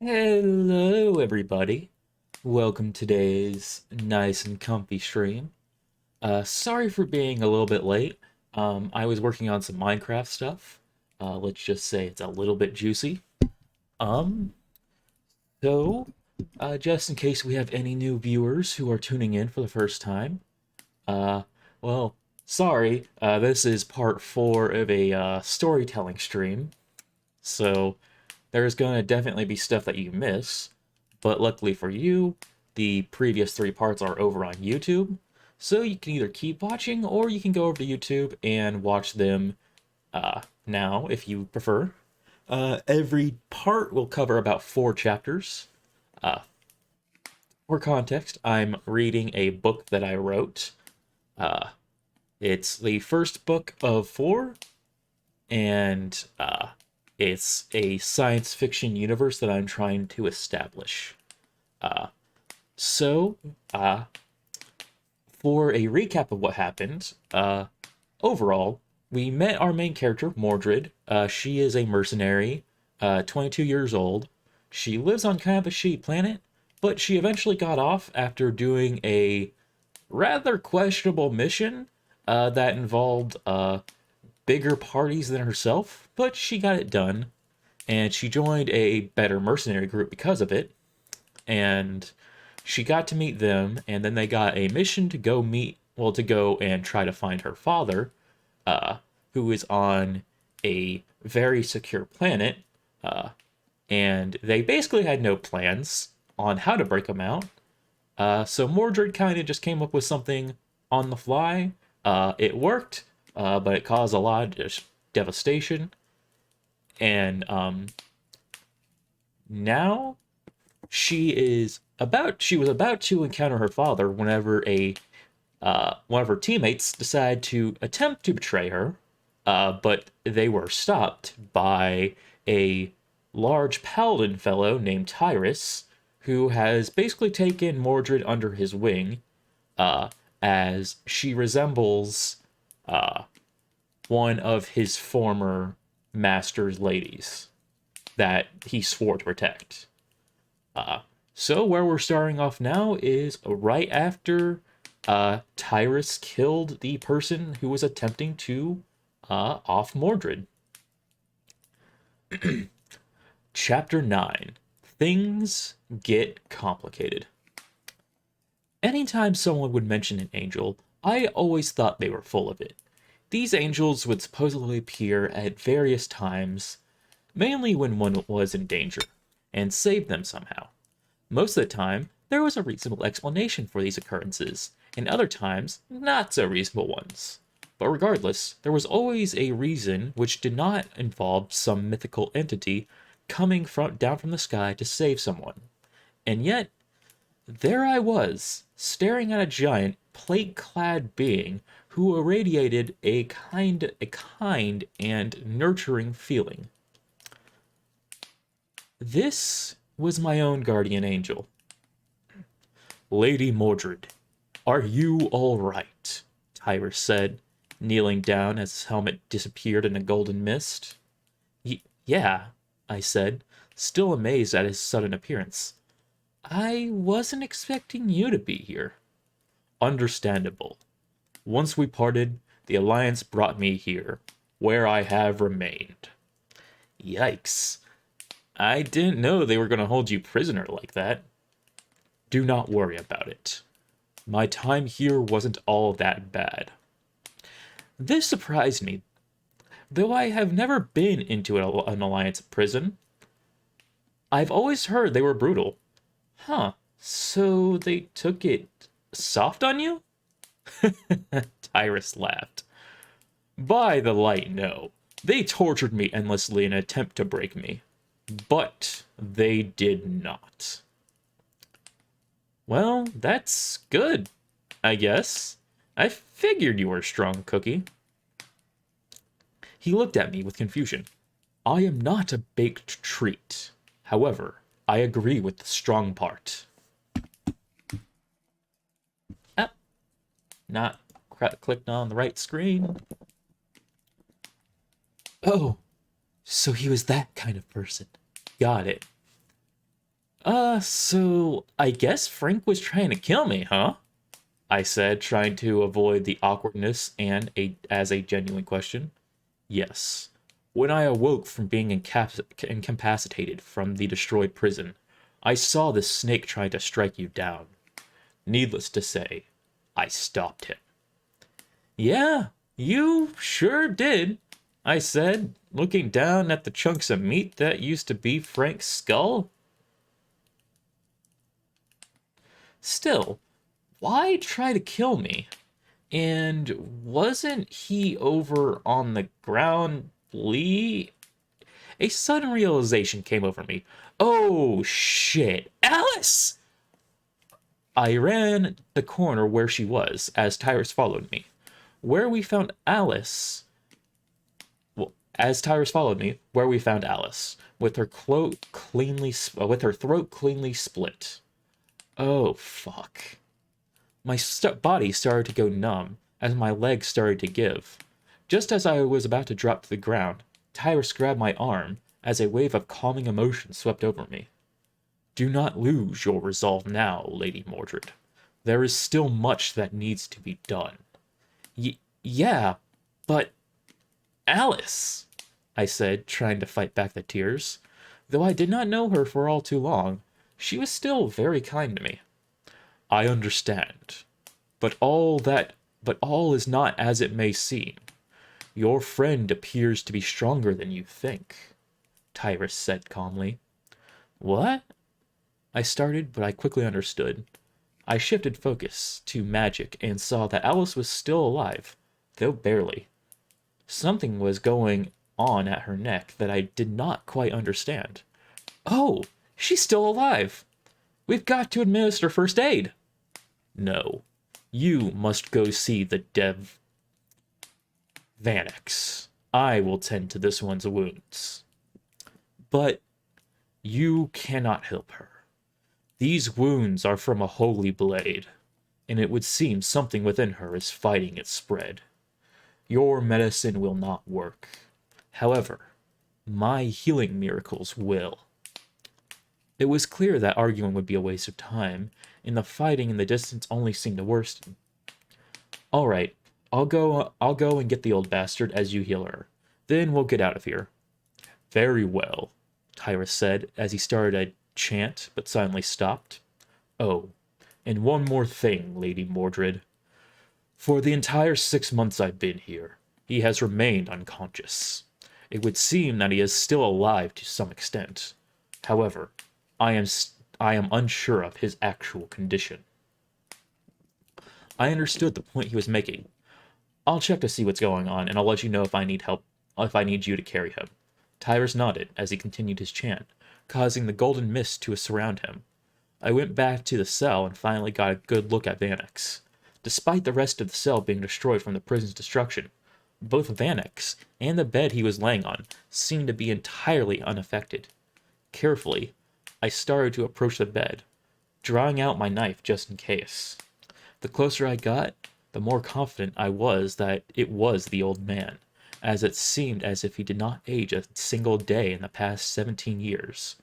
Hello, everybody. Welcome to today's nice and comfy stream. Sorry for being a little bit late. I was working on some Minecraft stuff. Let's just say it's a little bit juicy. Um, just in case we have any new viewers who are tuning in for the first time, uh, well, sorry. This is part 4 of a storytelling stream. So there's gonna definitely be stuff that you miss, but luckily for you, the previous 3 parts are over on YouTube, so you can either keep watching or you can go over to YouTube and watch them now if you prefer. Every part will cover about 4 chapters. Uh, for context, I'm reading a book that I wrote. Uh, it's the first book of 4, and it's a science fiction universe that I'm trying to establish. Uh, so, for a recap of what happened, overall, we met our main character, Mordred. She is a mercenary, 22 years old. She lives on kind of a shitty planet, but she eventually got off after doing a rather questionable mission that involved bigger parties than herself, but she got it done, and she joined a better mercenary group because of it, and she got to meet them, and then they got a mission to go meet, well, to go and try to find her father, uh, who is on a very secure planet, uh, and they basically had no plans on how to break him out. So Mordred kind of just came up with something on the fly. It worked, but it caused a lot of just devastation. And now she was about to encounter her father whenever one of her teammates decided to attempt to betray her, but they were stopped by a large paladin fellow named Tyrus, who has basically taken Mordred under his wing, uh, as she resembles uh, one of his former master's ladies that he swore to protect. Uh, so where we're starting off now is right after Tyrus killed the person who was attempting to off Mordred. Chapter 9. Things get complicated. Anytime someone would mention an angel, I always thought they were full of it. These angels would supposedly appear at various times, mainly when one was in danger, and save them somehow. Most of the time, there was a reasonable explanation for these occurrences, and other times, not so reasonable ones. But regardless, there was always a reason which did not involve some mythical entity coming down from the sky to save someone. And yet, there I was, staring at a giant, plate-clad being who irradiated a kind and nurturing feeling. This was my own guardian angel. Lady Mordred, are you all right? Tyrus said, kneeling down as his helmet disappeared in a golden mist. Yeah, I said, still amazed at his sudden appearance. I wasn't expecting you to be here. Understandable. Once we parted, the Alliance brought me here, where I have remained. Yikes. I didn't know they were going to hold you prisoner like that. Do not worry about it. My time here wasn't all that bad. This surprised me, though I have never been into an Alliance prison. I've always heard they were brutal. Huh, so they took it soft on you? Tyrus laughed. By the light, no. They tortured me endlessly in an attempt to break me. But they did not. Well, that's good, I guess. I figured you were a strong cookie. He looked at me with confusion. I am not a baked treat. However, I agree with the strong part. Ah, not clicked on the right screen. Oh, so he was that kind of person. Got it. So I guess Frank was trying to kill me, huh? I said, trying to avoid the awkwardness and as a genuine question. Yes. When I awoke from being incapacitated from the destroyed prison, I saw the snake trying to strike you down. Needless to say, I stopped him. Yeah, you sure did, I said, looking down at the chunks of meat that used to be Frank's skull. Still, why try to kill me? And wasn't he over on the ground, Lee? A sudden realization came over me. Oh, shit. Alice! I ran the corner where she was, as Tyrus followed me. Where we found Alice... Well, as Tyrus followed me, where we found Alice, with her throat cleanly split. Oh, fuck. My body started to go numb as my legs started to give. Just as I was about to drop to the ground, Tyrus grabbed my arm as a wave of calming emotion swept over me. Do not lose your resolve now, Lady Mordred. There is still much that needs to be done. Yeah, but Alice, I said, trying to fight back the tears. Though I did not know her for all too long, she was still very kind to me. I understand, but all is not as it may seem. Your friend appears to be stronger than you think, Tyrus said calmly. What? I started, but I quickly understood. I shifted focus to magic and saw that Alice was still alive, though barely. Something was going on at her neck that I did not quite understand. Oh, she's still alive! We've got to administer first aid! No, you must go see the Vannex. I will tend to this one's wounds. But you cannot help her. These wounds are from a holy blade, and it would seem something within her is fighting its spread. Your medicine will not work. However, my healing miracles will. It was clear that arguing would be a waste of time, and the fighting in the distance only seemed to worsen. All right, I'll go and get the old bastard as you heal her. Then we'll get out of here. Very well, Tyrus said as he started a chant, but suddenly stopped. Oh, and one more thing, Lady Mordred. For the entire 6 months I've been here, he has remained unconscious. It would seem that he is still alive to some extent. However, I am unsure of his actual condition. I understood the point he was making. I'll check to see what's going on, and I'll let you know if I need help, if I need you to carry him. Tyrus nodded as he continued his chant, causing the golden mist to surround him. I went back to the cell and finally got a good look at Vannex. Despite the rest of the cell being destroyed from the prison's destruction, both Vannex and the bed he was laying on seemed to be entirely unaffected. Carefully, I started to approach the bed, drawing out my knife just in case. The closer I got, the more confident I was that it was the old man, as it seemed as if he did not age a single day in the past 17 years.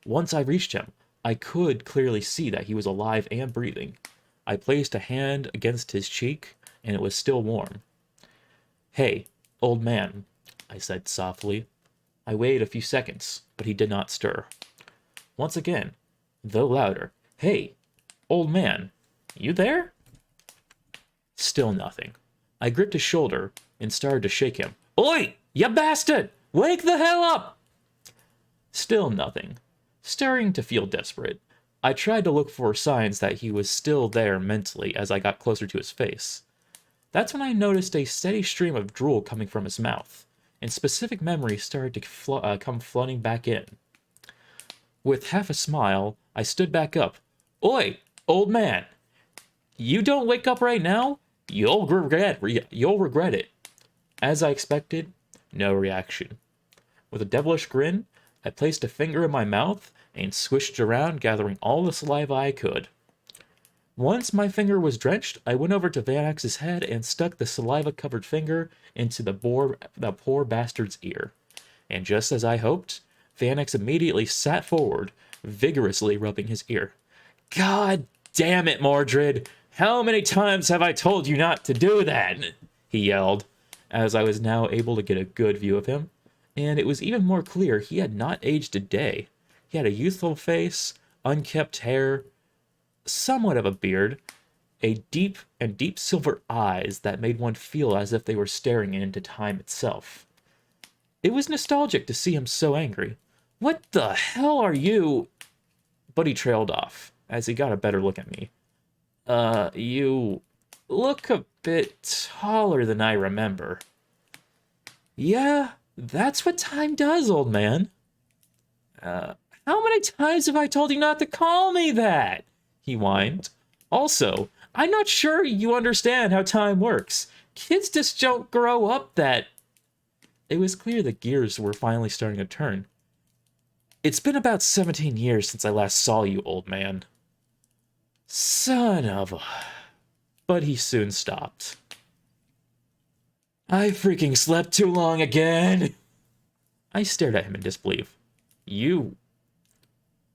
Once I reached him, I could clearly see that he was alive and breathing. I placed a hand against his cheek, and it was still warm. Hey, old man, I said softly. I waited a few seconds, but he did not stir. Once again, though louder, hey, old man, you there? Still nothing. I gripped his shoulder and started to shake him. Oi, you bastard! Wake the hell up! Still nothing. Starting to feel desperate, I tried to look for signs that he was still there mentally as I got closer to his face. That's when I noticed a steady stream of drool coming from his mouth, and specific memories started to come flooding back in. With half a smile, I stood back up. Oi, old man! You don't wake up right now? You'll regret it. As I expected, no reaction. With a devilish grin, I placed a finger in my mouth and swished around, gathering all the saliva I could. Once my finger was drenched, I went over to Vannex's head and stuck the saliva-covered finger into the poor bastard's ear. And just as I hoped, Vannex immediately sat forward, vigorously rubbing his ear. God damn it, Mordred! How many times have I told you not to do that? He yelled, as I was now able to get a good view of him, and it was even more clear he had not aged a day. He had a youthful face, unkempt hair, somewhat of a beard, a deep silver eyes that made one feel as if they were staring into time itself. It was nostalgic to see him so angry. What the hell are you? But he trailed off, as he got a better look at me. You look a bit taller than I remember. Yeah, that's what time does, old man. How many times have I told you not to call me that? He whined. Also, I'm not sure you understand how time works. Kids just don't grow up that... It was clear the gears were finally starting to turn. It's been about 17 years since I last saw you, old man. Son of a... But he soon stopped. I freaking slept too long again. I stared at him in disbelief. You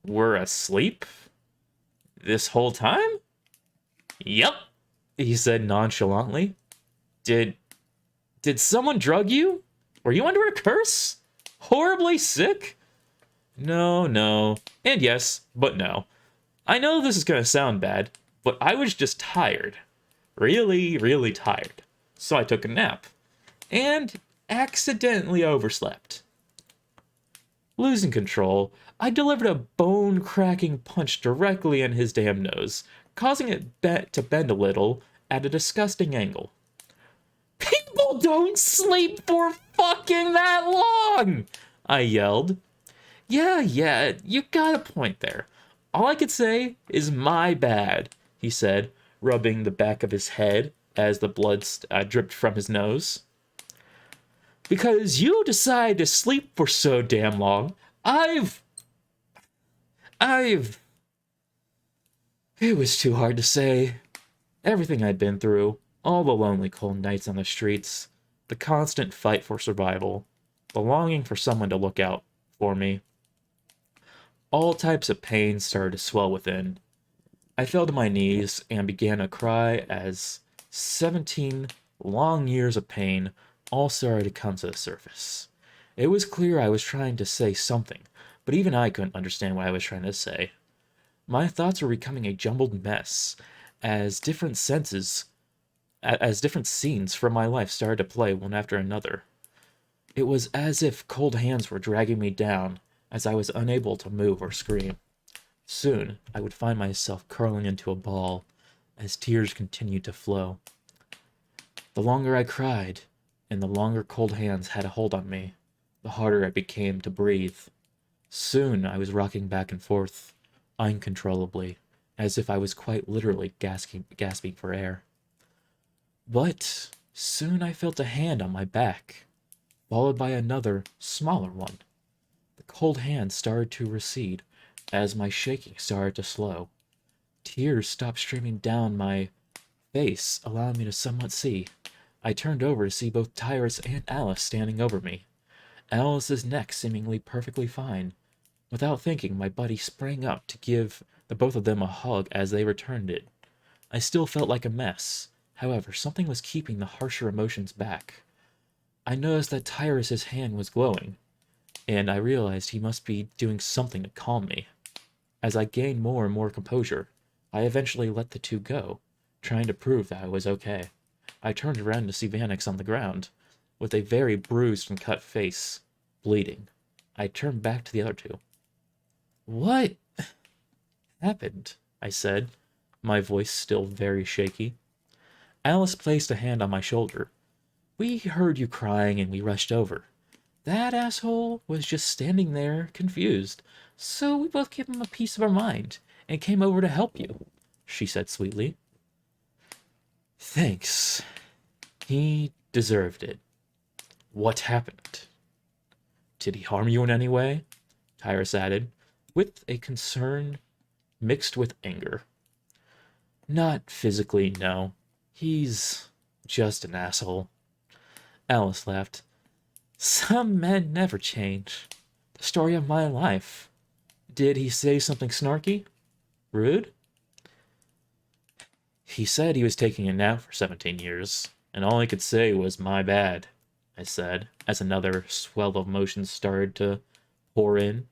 were asleep? This whole time? Yep, he said nonchalantly. Did someone drug you? Were you under a curse? Horribly sick? No. And yes, but no. I know this is gonna sound bad, but I was just tired. Really, really tired. So I took a nap. And accidentally overslept. Losing control, I delivered a bone-cracking punch directly in his damn nose, causing it to bend a little at a disgusting angle. People don't sleep for fucking that long! I yelled. Yeah, you got a point there. All I could say is my bad, he said, rubbing the back of his head as the blood dripped from his nose. Because you decide to sleep for so damn long, It was too hard to say. Everything I'd been through, all the lonely cold nights on the streets, the constant fight for survival, the longing for someone to look out for me. All types of pain started to swell within. I fell to my knees and began to cry as 17 long years of pain all started to come to the surface. It was clear I was trying to say something, but even I couldn't understand what I was trying to say. My thoughts were becoming a jumbled mess, as different scenes from my life started to play one after another. It was as if cold hands were dragging me down, as I was unable to move or scream. Soon, I would find myself curling into a ball, as tears continued to flow. The longer I cried, and the longer cold hands had a hold on me, the harder it became to breathe. Soon I was rocking back and forth, uncontrollably, as if I was quite literally gasping for air. But soon I felt a hand on my back, followed by another, smaller one. The cold hand started to recede, as my shaking started to slow. Tears stopped streaming down my face, allowing me to somewhat see. I turned over to see both Tyrus and Alice standing over me. Alice's neck seemingly perfectly fine. Without thinking, my buddy sprang up to give the both of them a hug as they returned it. I still felt like a mess. However, something was keeping the harsher emotions back. I noticed that Tyrus's hand was glowing, and I realized he must be doing something to calm me. As I gained more and more composure, I eventually let the two go, trying to prove that I was okay. I turned around to see Vanix on the ground, with a very bruised and cut face, bleeding. I turned back to the other two. What happened? I said, my voice still very shaky. Alice placed a hand on my shoulder. We heard you crying and we rushed over. That asshole was just standing there, confused, so we both gave him a piece of our mind and came over to help you, she said sweetly. Thanks. He deserved it. What happened? Did he harm you in any way? Tyrus added, with a concern mixed with anger. Not physically, no. He's just an asshole. Alice laughed. Some men never change. The story of my life. Did he say something snarky? Rude? He said he was taking a nap for 17 years, and all he could say was, my bad, I said, as another swell of emotions started to pour in.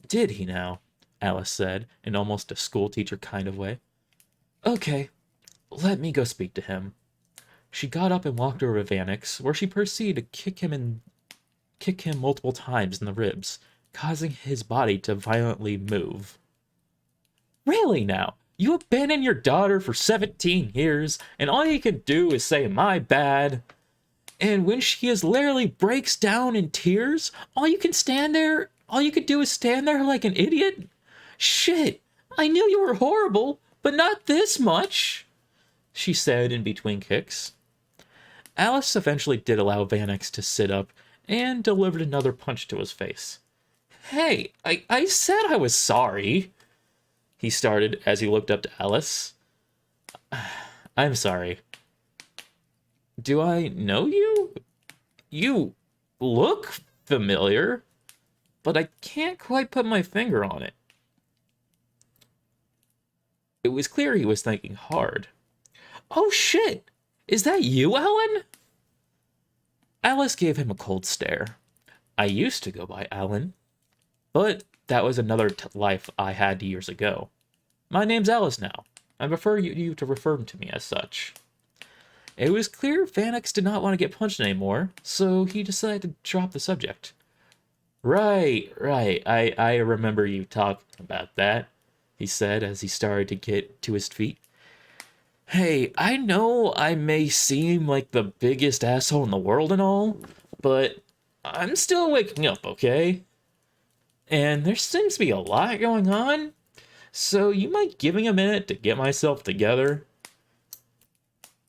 Did he now? Alice said, in almost a schoolteacher kind of way. Okay, let me go speak to him. She got up and walked over to Vanix, where she proceeded to kick him multiple times in the ribs, causing his body to violently move. Really now? You abandoned your daughter for 17 years, and all you can do is say, my bad. And when she literally breaks down in tears, all you could do is stand there like an idiot? Shit, I knew you were horrible, but not this much, she said in between kicks. Alice eventually did allow Vanix to sit up and delivered another punch to his face. Hey, I said I was sorry, he started as he looked up to Alice. I'm sorry. Do I know you? You look familiar, but I can't quite put my finger on it. It was clear he was thinking hard. Oh shit! Is that you, Ellen? Alice gave him a cold stare. I used to go by Alan, but that was another life I had years ago. My name's Alice now. I prefer you to refer to me as such. It was clear Vanix did not want to get punched anymore, so he decided to drop the subject. Right. I remember you talking about that, he said as he started to get to his feet. Hey, I know I may seem like the biggest asshole in the world and all, but I'm still waking up, okay? And there seems to be a lot going on, so you mind giving a minute to get myself together?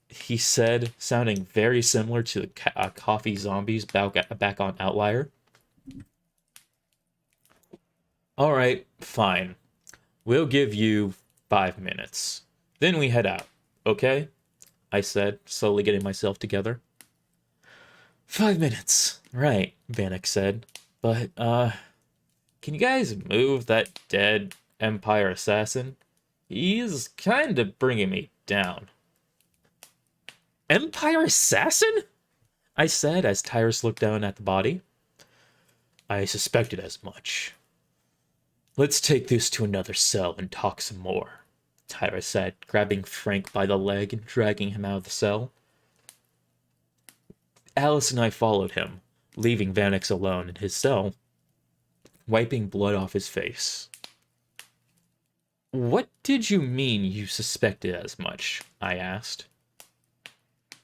He said, sounding very similar to the coffee zombies back on Outlier. Alright, fine. We'll give you 5 minutes. Then we head out, okay? I said, slowly getting myself together. 5 minutes. Right, Vanix said. But, can you guys move that dead Empire assassin? He's kind of bringing me down. Empire assassin? I said as Tyrus looked down at the body. I suspected as much. Let's take this to another cell and talk some more, Tyrus said, grabbing Frank by the leg and dragging him out of the cell. Alice and I followed him, leaving Vanix alone in his cell, wiping blood off his face. What did you mean you suspected as much? I asked.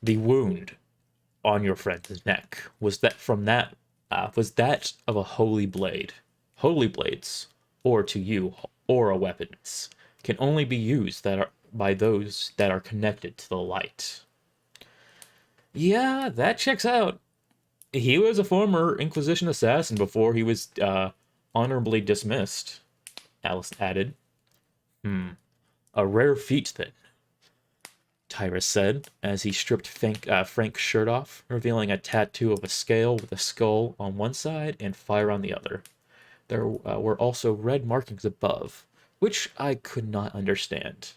The wound on your friend's neck was that of a holy blade. Holy blades, or to you, aura weapons, can only be used by those that are connected to the light. Yeah, that checks out. He was a former Inquisition assassin before he was honorably dismissed, Alice added. A rare feat then, Tyrus said, as he stripped Frank's shirt off, revealing a tattoo of a scale with a skull on one side and fire on the other. There were also red markings above, which I could not understand.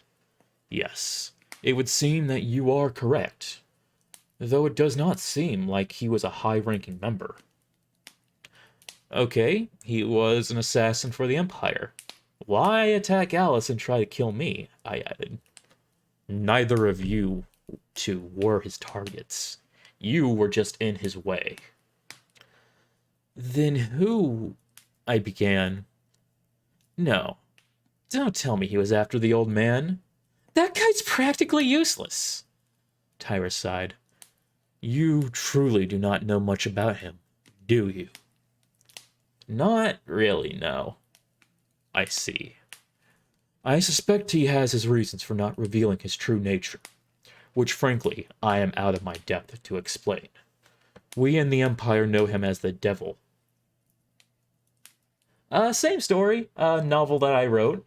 Yes, it would seem that you are correct, though it does not seem like he was a high-ranking member. Okay, he was an assassin for the Empire. Why attack Alice and try to kill me? I added. Neither of you two were his targets. You were just in his way. Then who? I began. No, don't tell me he was after the old man. That guy's practically useless. Tyrus sighed. You truly do not know much about him, do you? Not really, no. I see. I suspect he has his reasons for not revealing his true nature, which frankly I am out of my depth to explain. We in the Empire know him as the Devil. Same story, novel that I wrote,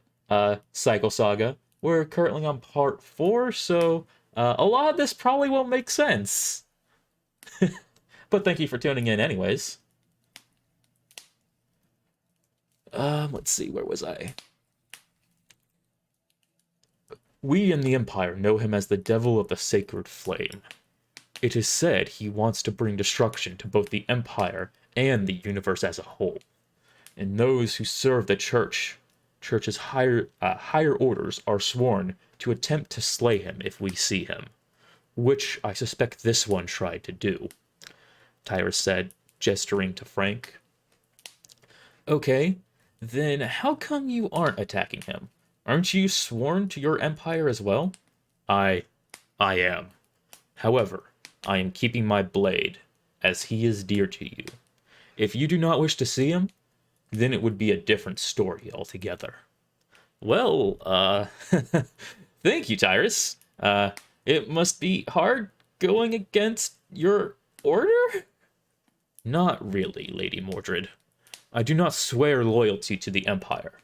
Saga. We're currently on part 4, so a lot of this probably won't make sense. But thank you for tuning in anyways. Let's see, where was I? We in the Empire know him as the Devil of the Sacred Flame. It is said he wants to bring destruction to both the Empire and the universe as a whole. And those who serve the church's higher orders are sworn to attempt to slay him if we see him, which I suspect this one tried to do, Tyrus said, gesturing to Frank. Okay, then how come you aren't attacking him? Aren't you sworn to your empire as well? I am. However, I am keeping my blade, as he is dear to you. If you do not wish to see him, then it would be a different story altogether. Well, thank you, Tyrus. It must be hard going against your order? Not really, Lady Mordred. I do not swear loyalty to the Empire,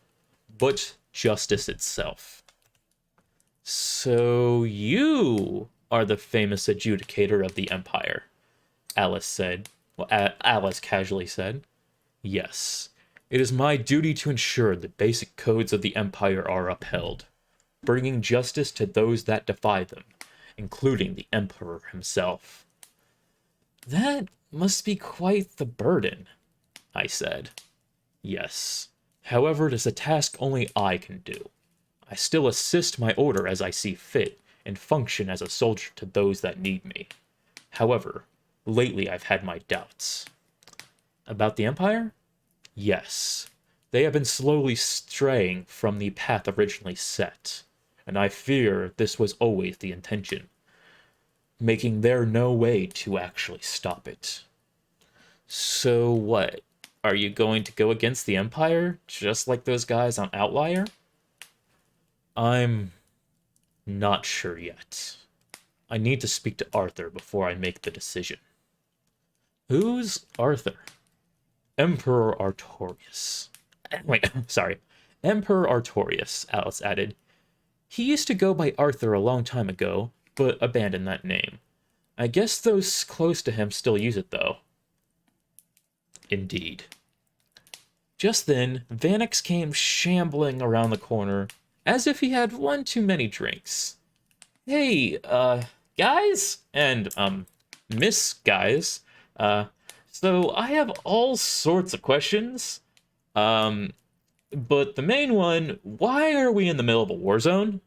but justice itself. So you are the famous adjudicator of the Empire, Alice said. Well, Alice casually said. Yes. It is my duty to ensure the basic codes of the Empire are upheld, bringing justice to those that defy them, including the Emperor himself. That must be quite the burden, I said. Yes. However, it is a task only I can do. I still assist my order as I see fit, and function as a soldier to those that need me. However, lately I've had my doubts. About the Empire? Yes. They have been slowly straying from the path originally set, and I fear this was always the intention, making there no way to actually stop it. So what? Are you going to go against the Empire, just like those guys on Outlier? I'm not sure yet. I need to speak to Arthur before I make the decision. Who's Arthur? Emperor Artorias. Wait, sorry. Emperor Artorias, Alice added. He used to go by Arthur a long time ago, but abandoned that name. I guess those close to him still use it, though. Indeed. Just then, Vanix came shambling around the corner, as if he had one too many drinks. Hey, guys? And, Miss Guys, so I have all sorts of questions. But the main one, why are we in the middle of a war zone?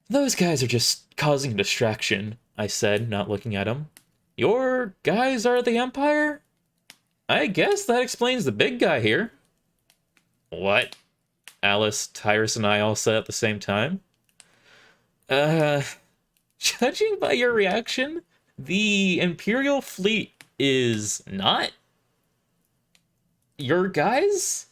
Those guys are just causing a distraction, I said, not looking at him. Your guys are the Empire? I guess that explains the big guy here. What? Alice, Tyrus, and I all said at the same time. Judging by your reaction, the Imperial fleet is not your guys?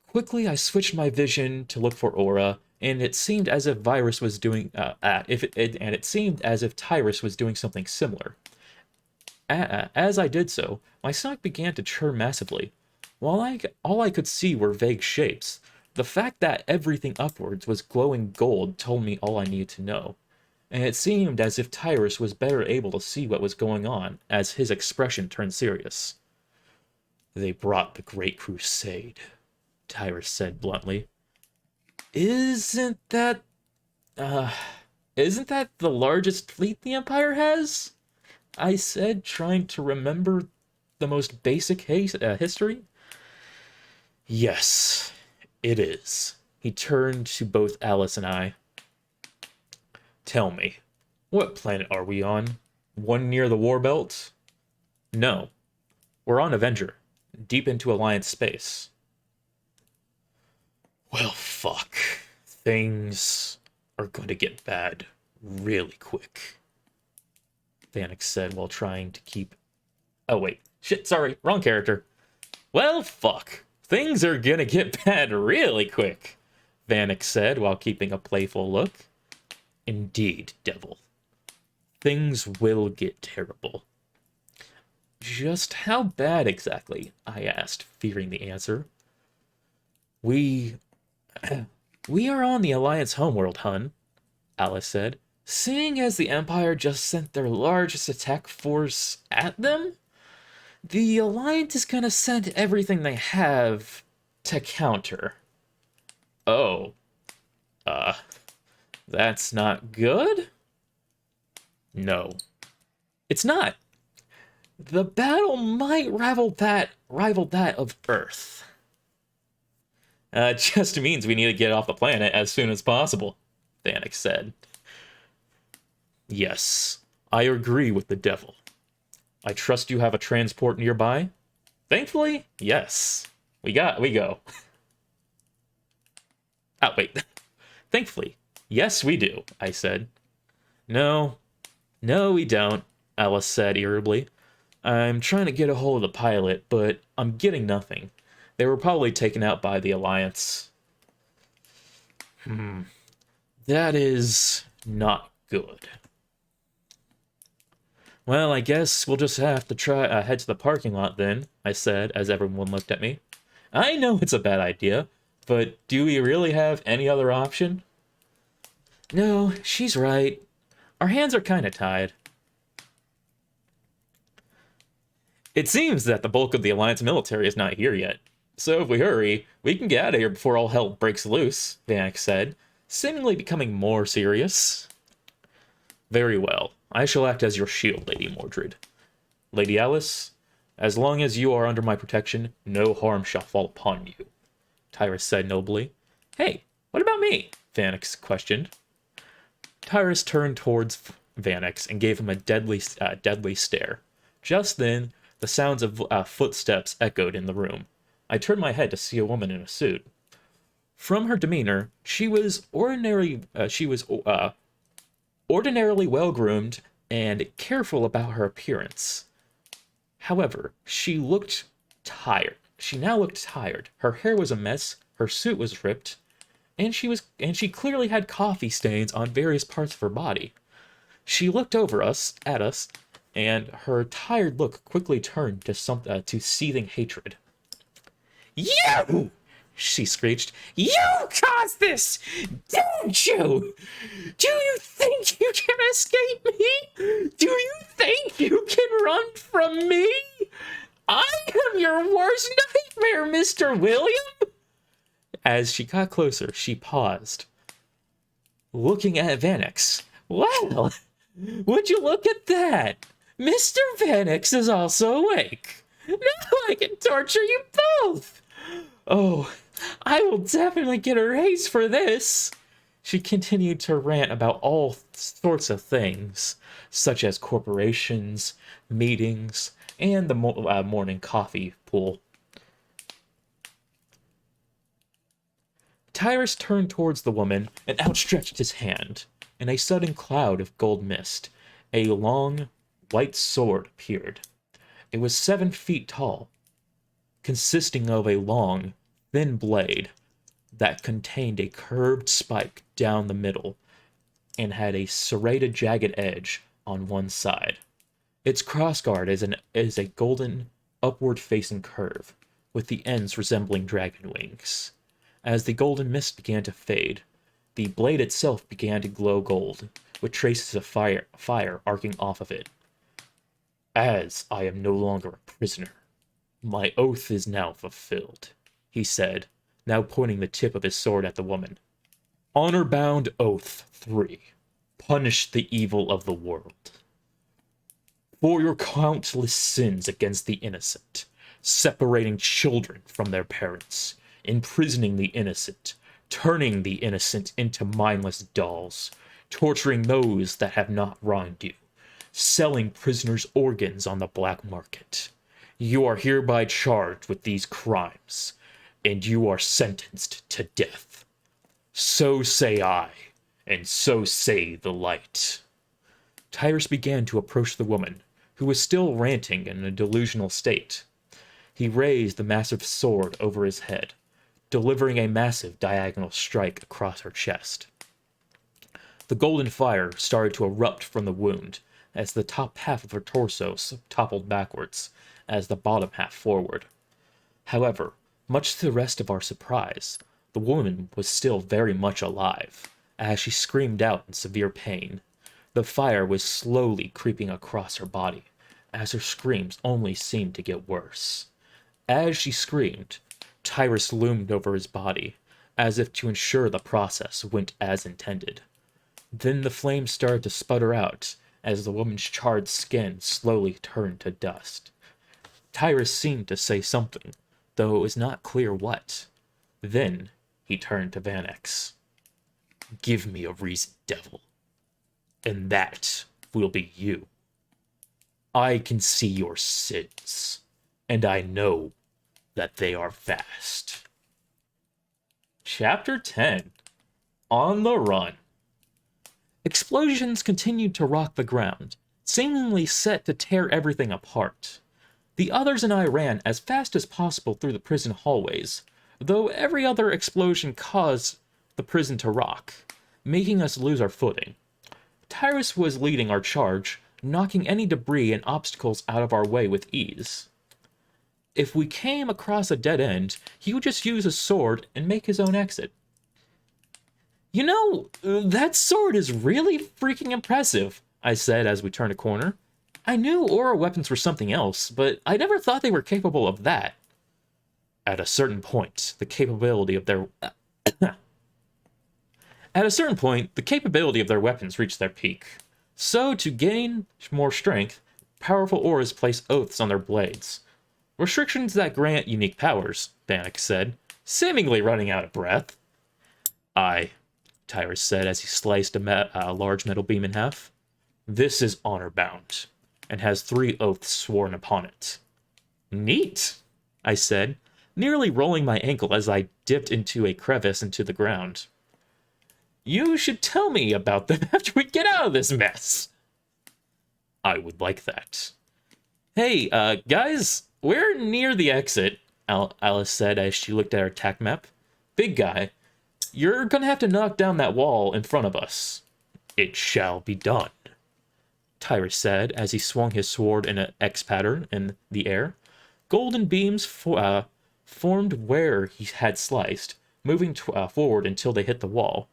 Quickly, I switched my vision to look for Aura, and it seemed as if Virus was doing, it seemed as if Tyrus was doing something similar. As I did so, my stomach began to churn massively. While all I could see were vague shapes, the fact that everything upwards was glowing gold told me all I needed to know, and it seemed as if Tyrus was better able to see what was going on as his expression turned serious. They brought the Great Crusade, Tyrus said bluntly. Isn't that the largest fleet the Empire has? I said, trying to remember the most basic history. Yes, it is. He turned to both Alice and I. Tell me, what planet are we on? One near the War Belt? No, we're on Avenger, deep into Alliance space. Well, fuck. Things are going to get bad really quick, Vanix said while trying to keep... Oh, wait. Shit, sorry. Wrong character. Well, fuck. Things are gonna get bad really quick, Vanix said while keeping a playful look. Indeed, Devil. Things will get terrible. Just how bad exactly? I asked, fearing the answer. We are on the Alliance homeworld, hun, Alice said. Seeing as the Empire just sent their largest attack force at them? The Alliance is gonna send everything they have to counter. Oh, uh, that's not good? No, it's not. The battle might rival that of Earth. It just means we need to get off the planet as soon as possible, Thanik said. Yes, I agree with the devil. I trust you have a transport nearby? Thankfully, yes. We go. Oh, wait. Thankfully, yes, we do, I said. No, we don't, Alice said irritably. I'm trying to get a hold of the pilot, but I'm getting nothing. They were probably taken out by the Alliance. That is not good. Well, I guess we'll just have to try head to the parking lot then, I said as everyone looked at me. I know it's a bad idea, but do we really have any other option? No, she's right. Our hands are kind of tied. It seems that the bulk of the Alliance military is not here yet. So if we hurry, we can get out of here before all hell breaks loose, Vanek said, seemingly becoming more serious. Very well. I shall act as your shield, Lady Mordred. Lady Alice, as long as you are under my protection, no harm shall fall upon you, Tyrus said nobly. Hey, what about me? Vanek questioned. Tyrus turned towards Vanek and gave him a deadly stare. Just then, the sounds of footsteps echoed in the room. I turned my head to see a woman in a suit. From her demeanor, she was ordinarily well-groomed and careful about her appearance. However, she looked tired. She now looked tired. Her hair was a mess, her suit was ripped, and she clearly had coffee stains on various parts of her body. She looked at us, and her tired look quickly turned to seething hatred. You! She screeched. You caused this! Didn't you? Do you think you can escape me? Do you think you can run from me? I am your worst nightmare, Mr. William! As she got closer, she paused, looking at Vanek. Well, would you look at that? Mr. Vanek is also awake. Now I can torture you both! Oh, I will definitely get a raise for this. She continued to rant about all sorts of things, such as corporations, meetings, and the morning coffee pool. Tyrus turned towards the woman and outstretched his hand. In a sudden cloud of gold mist, a long, white sword appeared. It was 7 feet tall, consisting of a long, thin blade that contained a curved spike down the middle and had a serrated, jagged edge on one side. Its crossguard is a golden, upward-facing curve, with the ends resembling dragon wings. As the golden mist began to fade, the blade itself began to glow gold, with traces of fire arcing off of it. As I am no longer a prisoner, my oath is now fulfilled, he said, now pointing the tip of his sword at the woman. Honor-bound Oath 3. Punish the evil of the world. For your countless sins against the innocent, separating children from their parents, imprisoning the innocent, turning the innocent into mindless dolls, torturing those that have not wronged you, selling prisoners' organs on the black market. You are hereby charged with these crimes, and you are sentenced to death. So say I, and so say the light. Tyrus began to approach the woman, who was still ranting in a delusional state. He raised the massive sword over his head, delivering a massive diagonal strike across her chest. The golden fire started to erupt from the wound as the top half of her torso toppled backwards, as the bottom half forward. However, much to the rest of our surprise, the woman was still very much alive, as she screamed out in severe pain. The fire was slowly creeping across her body, as her screams only seemed to get worse. As she screamed, Tyrus loomed over his body, as if to ensure the process went as intended. Then the flames started to sputter out as the woman's charred skin slowly turned to dust. Tyrus seemed to say something, though it was not clear what. Then he turned to Vannex. "Give me a reason, devil. And that will be you. I can see your sins, and I know that they are vast." Chapter 10. On the Run. Explosions continued to rock the ground, seemingly set to tear everything apart. The others and I ran as fast as possible through the prison hallways, though every other explosion caused the prison to rock, making us lose our footing. Tyrus was leading our charge, knocking any debris and obstacles out of our way with ease. If we came across a dead end, he would just use his sword and make his own exit. "You know, that sword is really freaking impressive," I said as we turned a corner. "I knew aura weapons were something else, but I never thought they were capable of that." At a certain point, the capability of their weapons reached their peak. So, to gain more strength, powerful auras place oaths on their blades. "Restrictions that grant unique powers," Vannex said, seemingly running out of breath. "Aye," Tyrus said as he sliced a large metal beam in half. "This is honor-bound, and has 3 oaths sworn upon it." "Neat," I said, nearly rolling my ankle as I dipped into a crevice into the ground. "You should tell me about them after we get out of this mess." "I would like that." "Hey, guys, we're near the exit," Alice said as she looked at her attack map. "Big guy, you're gonna have to knock down that wall in front of us." "It shall be done," Tyrus said as he swung his sword in an X pattern in the air. Golden beams formed where he had sliced, moving forward until they hit the wall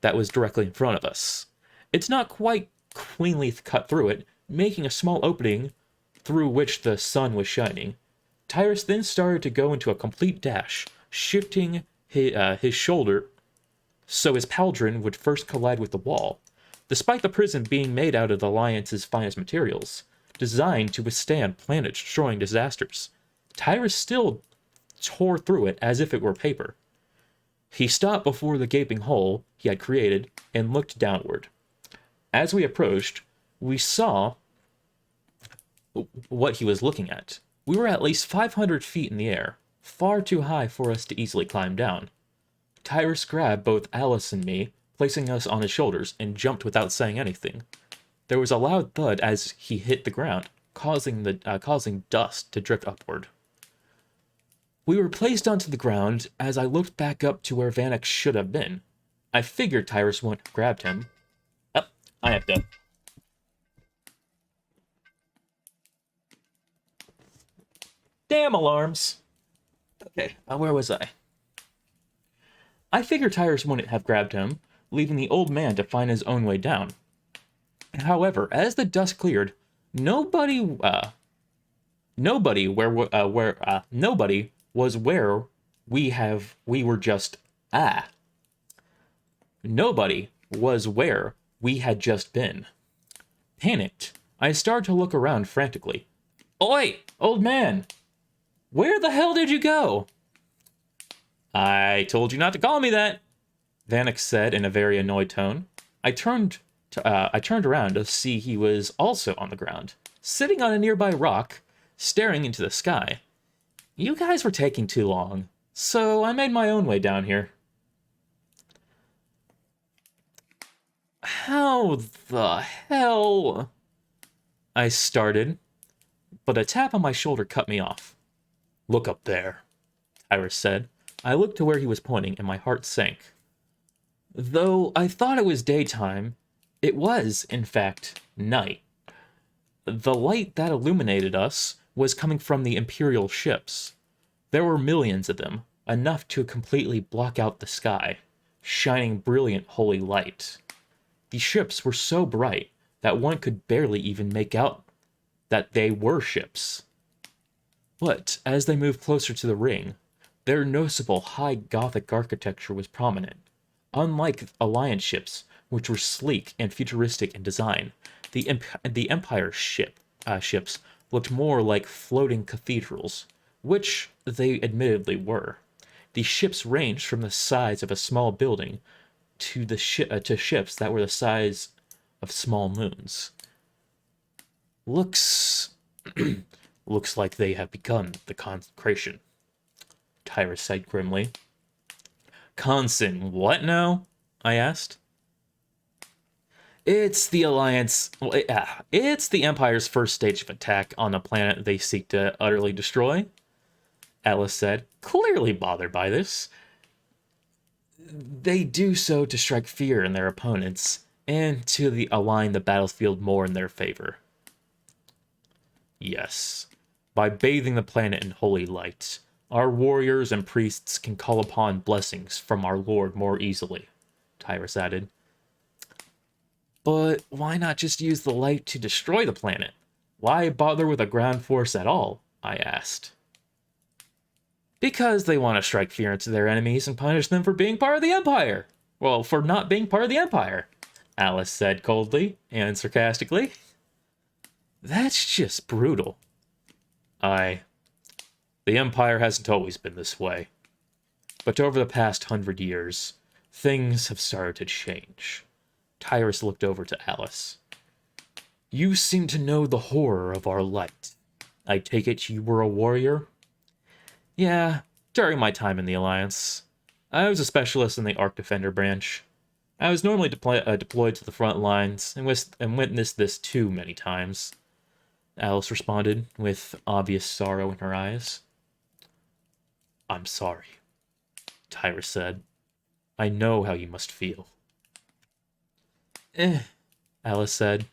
that was directly in front of us. It's not quite cleanly cut through it, making a small opening through which the sun was shining. Tyrus then started to go into a complete dash, shifting his shoulder so his pauldron would first collide with the wall. Despite the prison being made out of the Alliance's finest materials, designed to withstand planet-destroying disasters, Tyrus still tore through it as if it were paper. He stopped before the gaping hole he had created and looked downward. As we approached, we saw what he was looking at. We were at least 500 feet in the air, far too high for us to easily climb down. Tyrus grabbed both Alice and me, placing us on his shoulders, and jumped without saying anything. There was a loud thud as he hit the ground, causing dust to drift upward. We were placed onto the ground as I looked back up to where Vannex should have been. I figured Tyrus wouldn't have grabbed him. Oh, I have to. Damn alarms! Okay, where was I? I figured Tyrus wouldn't have grabbed him, leaving the old man to find his own way down. However, as the dust cleared, nobody was where we were just Nobody was where we had just been. Panicked, I started to look around frantically. "Oi, old man! Where the hell did you go?" "I told you not to call me that," Vannex said in a very annoyed tone. I turned around to see he was also on the ground, sitting on a nearby rock, staring into the sky. "You guys were taking too long, so I made my own way down here." "How the hell?" I started, but a tap on my shoulder cut me off. "Look up there," Iris said. I looked to where he was pointing, and my heart sank. Though I thought it was daytime, it was, in fact, night. The light that illuminated us was coming from the Imperial ships. There were millions of them, enough to completely block out the sky, shining brilliant holy light. The ships were so bright that one could barely even make out that they were ships. But as they moved closer to the ring, their noticeable high Gothic architecture was prominent. Unlike Alliance ships, which were sleek and futuristic in design, the Empire ships looked more like floating cathedrals, which they admittedly were. The ships ranged from the size of a small building to ships that were the size of small moons. Looks looks like they have begun the consecration, Tyrus said grimly. Consin, what now? I asked. It's the Alliance. It's the Empire's first stage of attack on a planet they seek to utterly destroy, Alice said, clearly bothered by this. They do so to strike fear in their opponents and to align the battlefield more in their favor. Yes, by bathing the planet in holy light, our warriors and priests can call upon blessings from our Lord more easily, Tyrus added. But why not just use the light to destroy the planet? Why bother with a ground force at all? I asked. Because they want to strike fear into their enemies and punish them for being part of the Empire. Well, for not being part of the Empire, Alice said coldly and sarcastically. That's just brutal. The Empire hasn't always been this way. But over the past 100 years, things have started to change. Tyrus looked over to Alice. You seem to know the horror of our light. I take it you were a warrior? Yeah, during my time in the Alliance. I was a specialist in the Arc Defender branch. I was normally deployed to the front lines and witnessed this too many times, Alice responded, with obvious sorrow in her eyes. I'm sorry, Tyrus said. I know how you must feel. Alice said.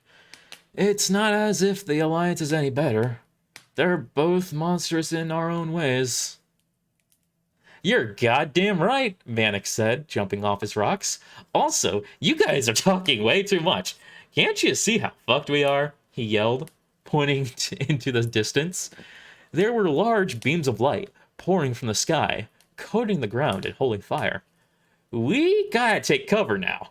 It's not as if the Alliance is any better. They're both monstrous in our own ways. You're goddamn right, Vanek said, jumping off his rocks. Also, you guys are talking way too much. Can't you see how fucked we are? He yelled, pointing into the distance. There were large beams of light pouring from the sky, coating the ground and holding fire. We gotta take cover now.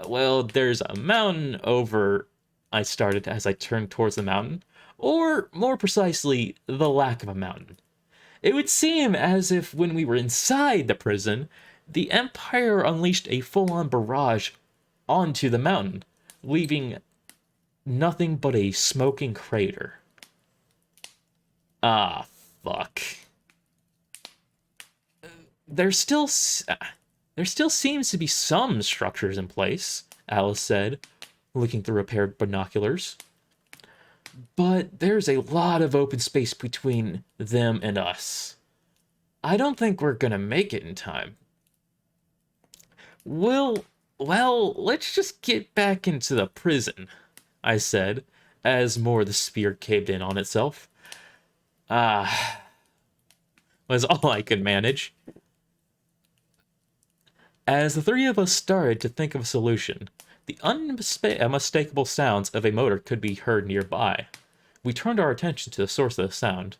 Well, there's a mountain over, I started as I turned towards the mountain, or more precisely, the lack of a mountain. It would seem as if when we were inside the prison, the Empire unleashed a full-on barrage onto the mountain, leaving nothing but a smoking crater. Ah, fuck. There still seems to be some structures in place, Alice said, looking through a pair of binoculars. But there's a lot of open space between them and us. I don't think we're gonna make it in time. Well, let's just get back into the prison, I said, as more of the sphere caved in on itself. Was all I could manage. As the three of us started to think of a solution, the unmistakable sounds of a motor could be heard nearby. We turned our attention to the source of the sound.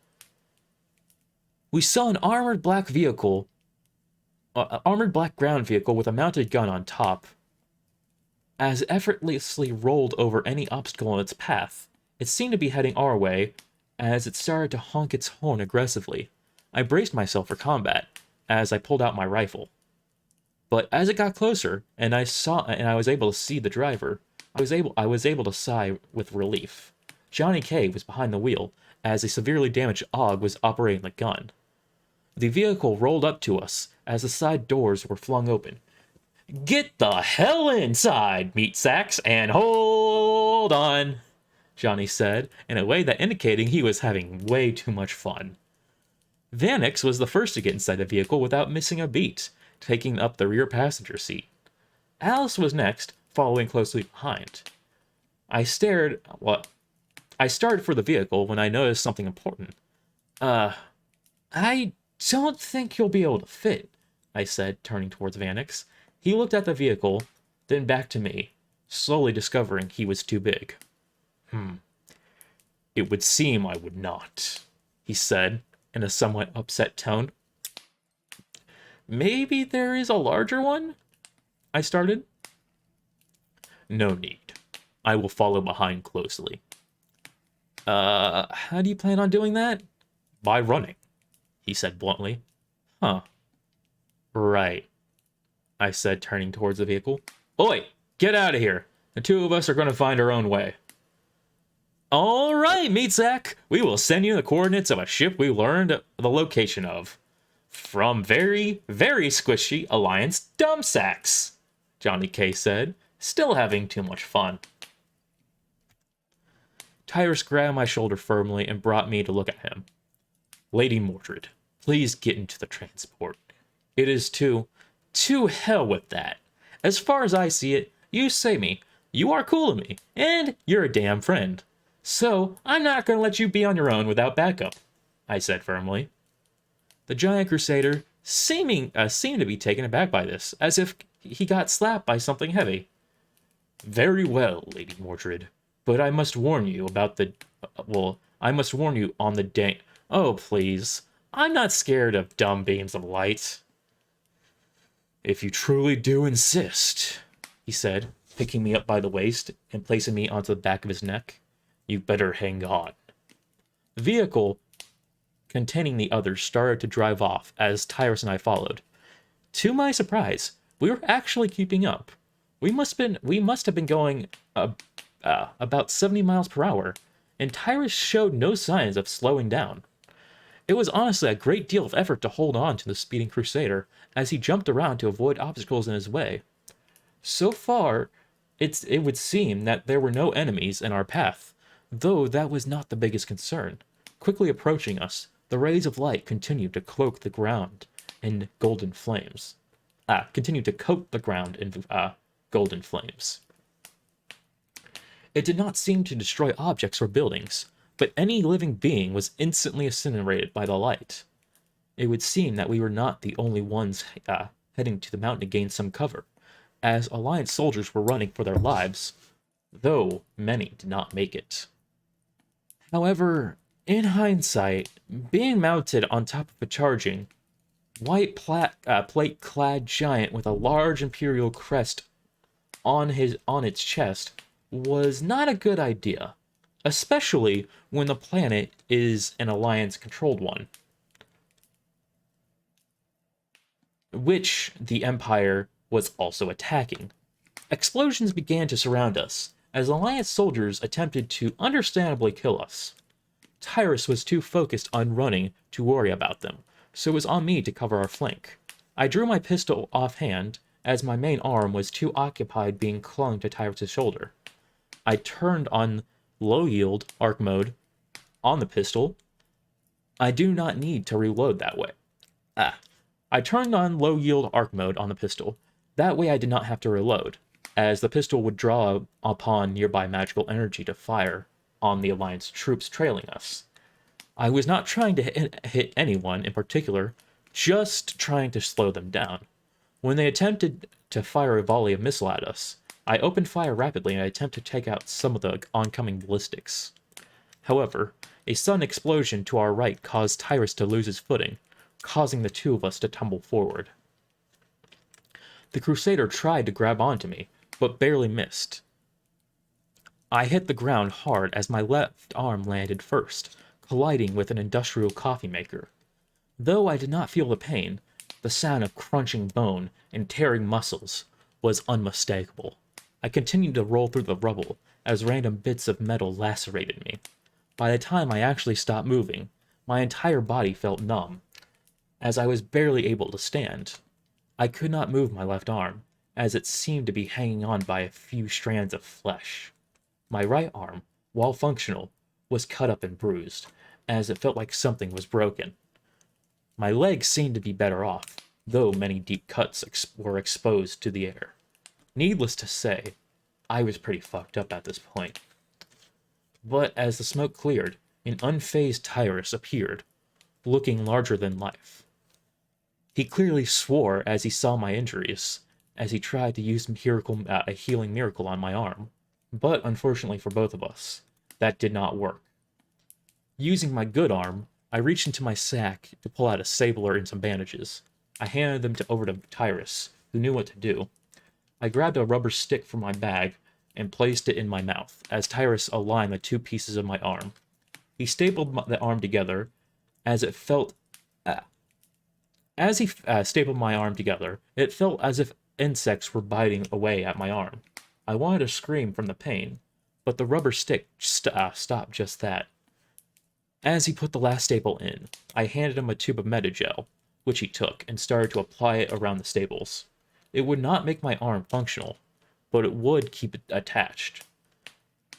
We saw an armored black ground vehicle with a mounted gun on top. As it effortlessly rolled over any obstacle in its path, it seemed to be heading our way as it started to honk its horn aggressively. I braced myself for combat as I pulled out my rifle. But as it got closer, and I was able to see the driver, I was able to sigh with relief. Johnny K was behind the wheel, as a severely damaged AUG was operating the gun. The vehicle rolled up to us as the side doors were flung open. Get the hell inside, meat sacks, and hold on, Johnny said, in a way that indicated he was having way too much fun. Vanix was the first to get inside the vehicle without missing a beat, taking up the rear passenger seat. Alice was next, following closely behind. I started for the vehicle when I noticed something important. I don't think you'll be able to fit, I said, turning towards Vanix. He looked at the vehicle, then back to me, slowly discovering he was too big. It would seem I would not, he said in a somewhat upset tone. Maybe there is a larger one? I started. No need. I will follow behind closely. How do you plan on doing that? By running, he said bluntly. Huh. Right, I said, turning towards the vehicle. Oi, get out of here. The two of us are going to find our own way. All right, Meat Sack. We will send you the coordinates of a ship we learned the location of. From very, very squishy Alliance dump sacks, Johnny K said, still having too much fun. Tyrus grabbed my shoulder firmly and brought me to look at him. Lady Mordred, please get into the transport. It is to hell with that. As far as I see it, you save me, you are cool to me, and you're a damn friend. So, I'm not going to let you be on your own without backup, I said firmly. The giant crusader seemed to be taken aback by this, as if he got slapped by something heavy. Very well, Lady Mordred, but I must warn you about the... I must warn you on the day... Oh, please. I'm not scared of dumb beams of light. If you truly do insist, he said, picking me up by the waist and placing me onto the back of his neck, you better hang on. The vehicle containing the others started to drive off as Tyrus and I followed. To my surprise, we were actually keeping up. We must have been going about 70 miles per hour, and Tyrus showed no signs of slowing down. It was honestly a great deal of effort to hold on to the speeding crusader as he jumped around to avoid obstacles in his way. So far, it would seem that there were no enemies in our path, though that was not the biggest concern. Quickly approaching us, the rays of light continued to cloak the ground in golden flames. Continued to coat the ground in golden flames. It did not seem to destroy objects or buildings, but any living being was instantly incinerated by the light. It would seem that we were not the only ones heading to the mountain to gain some cover, as Alliance soldiers were running for their lives, though many did not make it. However, in hindsight, being mounted on top of a charging, white plate-clad giant with a large imperial crest on its chest was not a good idea, especially when the planet is an Alliance-controlled one, which the Empire was also attacking. Explosions began to surround us, as Alliance soldiers attempted to understandably kill us. Tyrus was too focused on running to worry about them, so it was on me to cover our flank. I drew my pistol offhand, as my main arm was too occupied being clung to Tyrus' shoulder. I turned on low-yield arc mode on the pistol. I do not need to reload that way. I turned on low-yield arc mode on the pistol. That way I did not have to reload, as the pistol would draw upon nearby magical energy to fire on the Alliance troops trailing us. I was not trying to hit anyone in particular, just trying to slow them down. When they attempted to fire a volley of missile at us, I opened fire rapidly and attempted to take out some of the oncoming ballistics. However, a sudden explosion to our right caused Tyrus to lose his footing, causing the two of us to tumble forward. The Crusader tried to grab onto me, but barely missed. I hit the ground hard as my left arm landed first, colliding with an industrial coffee maker. Though I did not feel the pain, the sound of crunching bone and tearing muscles was unmistakable. I continued to roll through the rubble as random bits of metal lacerated me. By the time I actually stopped moving, my entire body felt numb, as I was barely able to stand. I could not move my left arm, as it seemed to be hanging on by a few strands of flesh. My right arm, while functional, was cut up and bruised, as it felt like something was broken. My legs seemed to be better off, though many deep cuts were exposed to the air. Needless to say, I was pretty fucked up at this point. But as the smoke cleared, an unfazed Tyrus appeared, looking larger than life. He clearly swore as he saw my injuries, as he tried to use a healing miracle on my arm. But unfortunately for both of us, That did not work. Using my good arm, I reached into my sack to pull out a sabler and some bandages. I handed them over to Tyrus, who knew what to do. I grabbed a rubber stick from my bag and placed it in my mouth, as Tyrus aligned the two pieces of my arm. He stapled the arm together, as it felt... As he stapled my arm together, it felt as if insects were biting away at my arm. I wanted to scream from the pain, but the rubber stick stopped just that. As he put the last staple in, I handed him a tube of Metagel, which he took, and started to apply it around the staples. It would not make my arm functional, but it would keep it attached.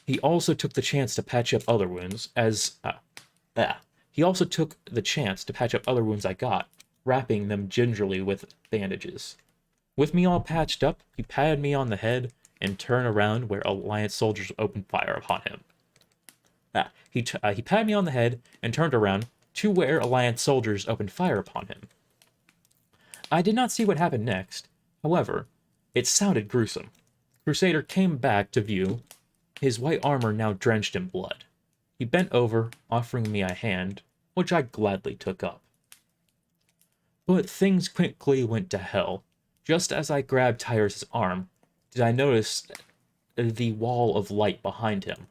He also took the chance to patch up other wounds, He also took the chance to patch up other wounds I got, wrapping them gingerly with bandages. With me all patched up, he patted me on the head and turned around where Alliance soldiers opened fire upon him. He patted me on the head and turned around to where Alliance soldiers opened fire upon him. I did not see what happened next. However, it sounded gruesome. Crusader came back to view, his white armor now drenched in blood. He bent over, offering me a hand, which I gladly took up. But things quickly went to hell. Just as I grabbed Tyrus' arm, did I notice the wall of light behind him.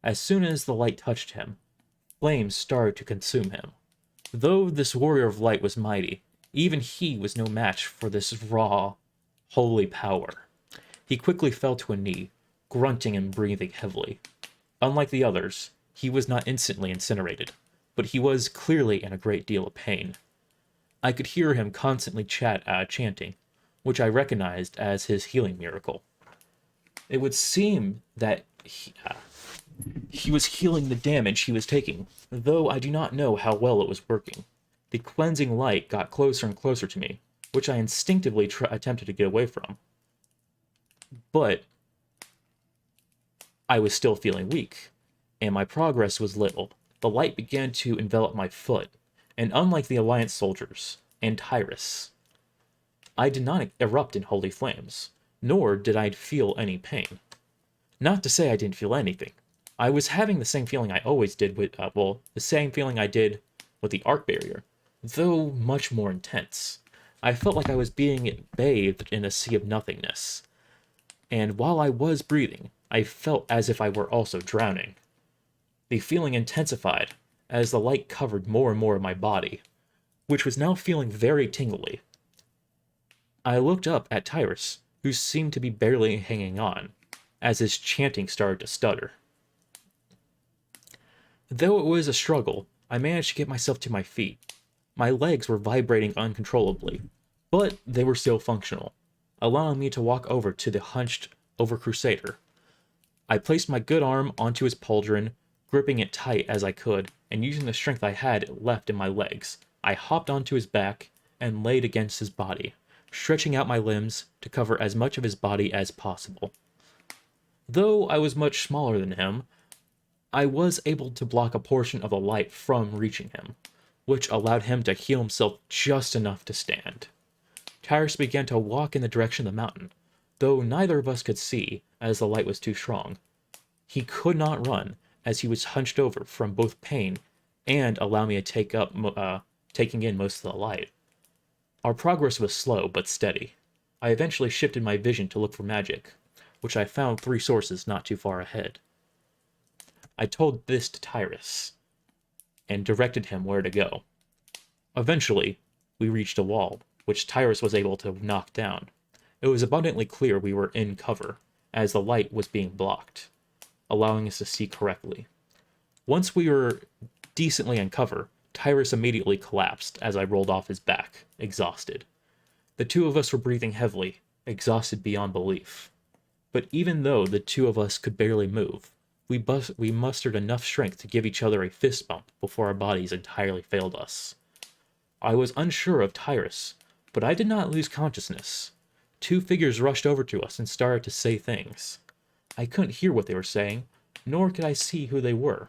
As soon as the light touched him, flames started to consume him. Though this warrior of light was mighty, even he was no match for this raw, holy power. He quickly fell to a knee, grunting and breathing heavily. Unlike the others, he was not instantly incinerated, but he was clearly in a great deal of pain. I could hear him constantly chanting, which I recognized as his healing miracle. It would seem that he was healing the damage he was taking, though I do not know how well it was working. The cleansing light got closer and closer to me, which I instinctively attempted to get away from. But I was still feeling weak, and my progress was little. The light began to envelop my foot, and unlike the Alliance soldiers and Tyrus, I did not erupt in holy flames, nor did I feel any pain. Not to say I didn't feel anything. I was having the same feeling I always did with, the same feeling I did with the arc barrier, though much more intense. I felt like I was being bathed in a sea of nothingness, and while I was breathing, I felt as if I were also drowning. The feeling intensified as the light covered more and more of my body, which was now feeling very tingly. I looked up at Tyrus, who seemed to be barely hanging on, as his chanting started to stutter. Though it was a struggle, I managed to get myself to my feet. My legs were vibrating uncontrollably, but they were still functional, allowing me to walk over to the hunched-over Crusader. I placed my good arm onto his pauldron, gripping it tight as I could, and using the strength I had left in my legs, I hopped onto his back and laid against his body, stretching out my limbs to cover as much of his body as possible. Though I was much smaller than him, I was able to block a portion of the light from reaching him, which allowed him to heal himself just enough to stand. Tyrus began to walk in the direction of the mountain, though neither of us could see, as the light was too strong. He could not run, as he was hunched over from both pain and allow me to taking in most of the light. Our progress was slow but steady. I eventually shifted my vision to look for magic, which I found 3 sources not too far ahead. I told this to Tyrus, and directed him where to go. Eventually, we reached a wall, which Tyrus was able to knock down. It was abundantly clear we were in cover, as the light was being blocked, allowing us to see correctly. Once we were decently in cover, Tyrus immediately collapsed as I rolled off his back, exhausted. The 2 of us were breathing heavily, exhausted beyond belief. But even though the 2 of us could barely move, we mustered enough strength to give each other a fist bump before our bodies entirely failed us. I was unsure of Tyrus, but I did not lose consciousness. 2 figures rushed over to us and started to say things. I couldn't hear what they were saying, nor could I see who they were,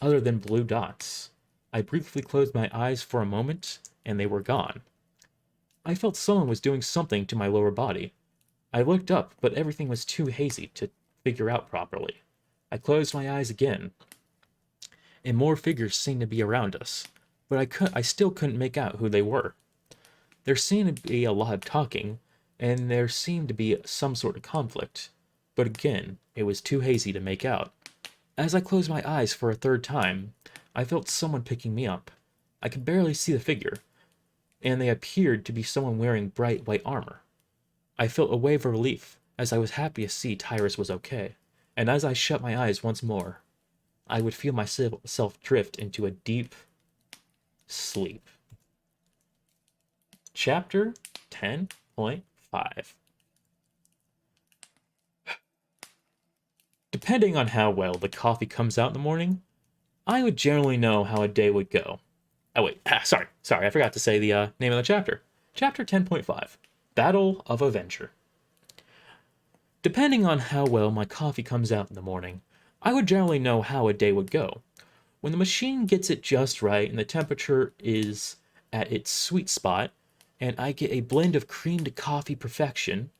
other than blue dots. I briefly closed my eyes for a moment, and they were gone. I felt someone was doing something to my lower body. I looked up, but everything was too hazy to figure out properly. I closed my eyes again, and more figures seemed to be around us, but I still couldn't make out who they were. There seemed to be a lot of talking, and there seemed to be some sort of conflict, but again, it was too hazy to make out. As I closed my eyes for a third time, I felt someone picking me up. I could barely see the figure, and they appeared to be someone wearing bright white armor. I felt a wave of relief, as I was happy to see Tyrus was okay, and as I shut my eyes once more, I would feel myself drift into a deep sleep. Chapter 10.5. Depending on how well the coffee comes out in the morning, I would generally know how a day would go. Oh wait, sorry, I forgot to say the name of the chapter. Chapter 10.5, Battle of Avenger. Depending on how well my coffee comes out in the morning, I would generally know how a day would go. When the machine gets it just right and the temperature is at its sweet spot, and I get a blend of cream to coffee perfection,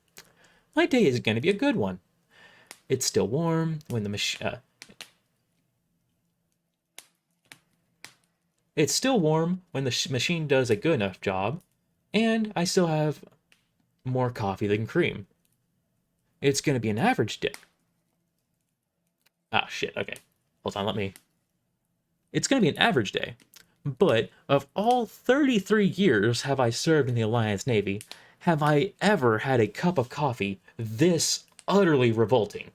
my day is going to be a good one. It's still warm when the machine machine does a good enough job, and I still have more coffee than cream. It's going to be an average day. Ah, shit, okay. Hold on, It's going to be an average day. But of all 33 years have I served in the Alliance Navy, have I ever had a cup of coffee this utterly revolting?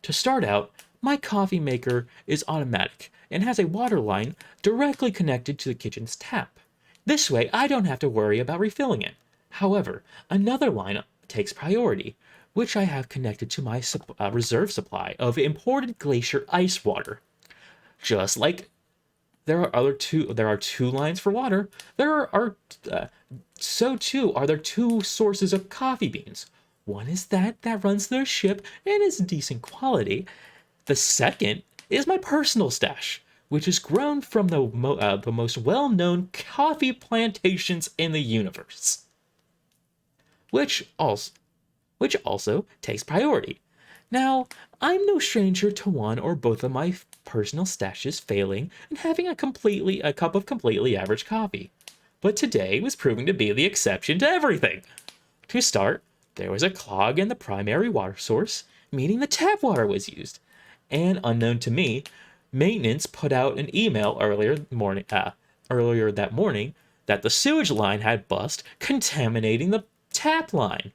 To start out, my coffee maker is automatic and has a water line directly connected to the kitchen's tap. This way, I don't have to worry about refilling it. However, another line takes priority, which I have connected to my reserve supply of imported glacier ice water. Just like there are two lines for water, so too are there two sources of coffee beans. One is that runs their ship and is decent quality. The second is my personal stash, which is grown from the most well-known coffee plantations in the universe, which also takes priority. Now, I'm no stranger to one or both of my personal stashes failing and having a cup of completely average coffee. But today was proving to be the exception to everything. To start, there was a clog in the primary water source, meaning the tap water was used. And unknown to me, maintenance put out an email earlier that morning that the sewage line had bust, contaminating the tap line.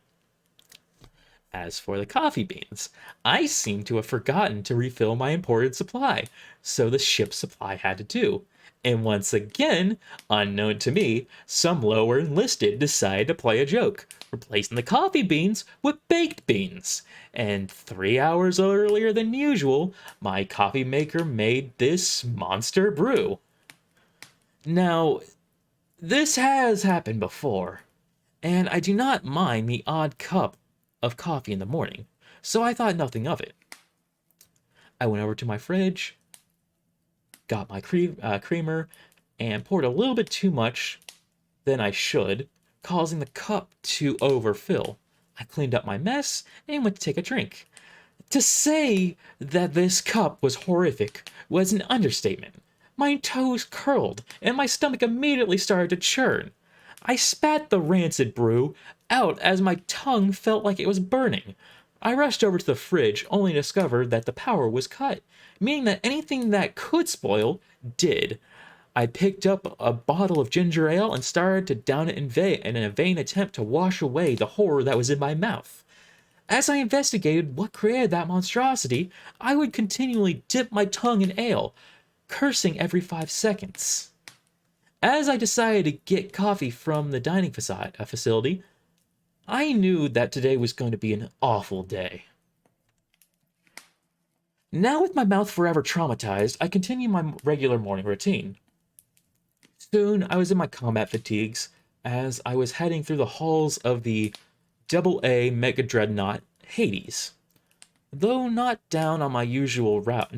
As for the coffee beans, I seem to have forgotten to refill my imported supply, so the ship's supply had to do. And once again, unknown to me, some lower enlisted decided to play a joke, replacing the coffee beans with baked beans. And 3 hours earlier than usual, my coffee maker made this monster brew. Now, this has happened before, and I do not mind the odd cup of coffee in the morning, so I thought nothing of it. I went over to my fridge, got my creamer, and poured a little bit too much than I should, causing the cup to overfill. I cleaned up my mess and went to take a drink. To say that this cup was horrific was an understatement. My toes curled, and my stomach immediately started to churn. I spat the rancid brew out as my tongue felt like it was burning. I rushed over to the fridge, only to discover that the power was cut, meaning that anything that could spoil did. I picked up a bottle of ginger ale and started to down it in a vain attempt to wash away the horror that was in my mouth. As I investigated what created that monstrosity, I would continually dip my tongue in ale, cursing every 5 seconds. As I decided to get coffee from the dining facility, I knew that today was going to be an awful day. Now with my mouth forever traumatized, I continued my regular morning routine. Soon, I was in my combat fatigues as I was heading through the halls of the AA Mega Dreadnought Hades. Though not down my usual route,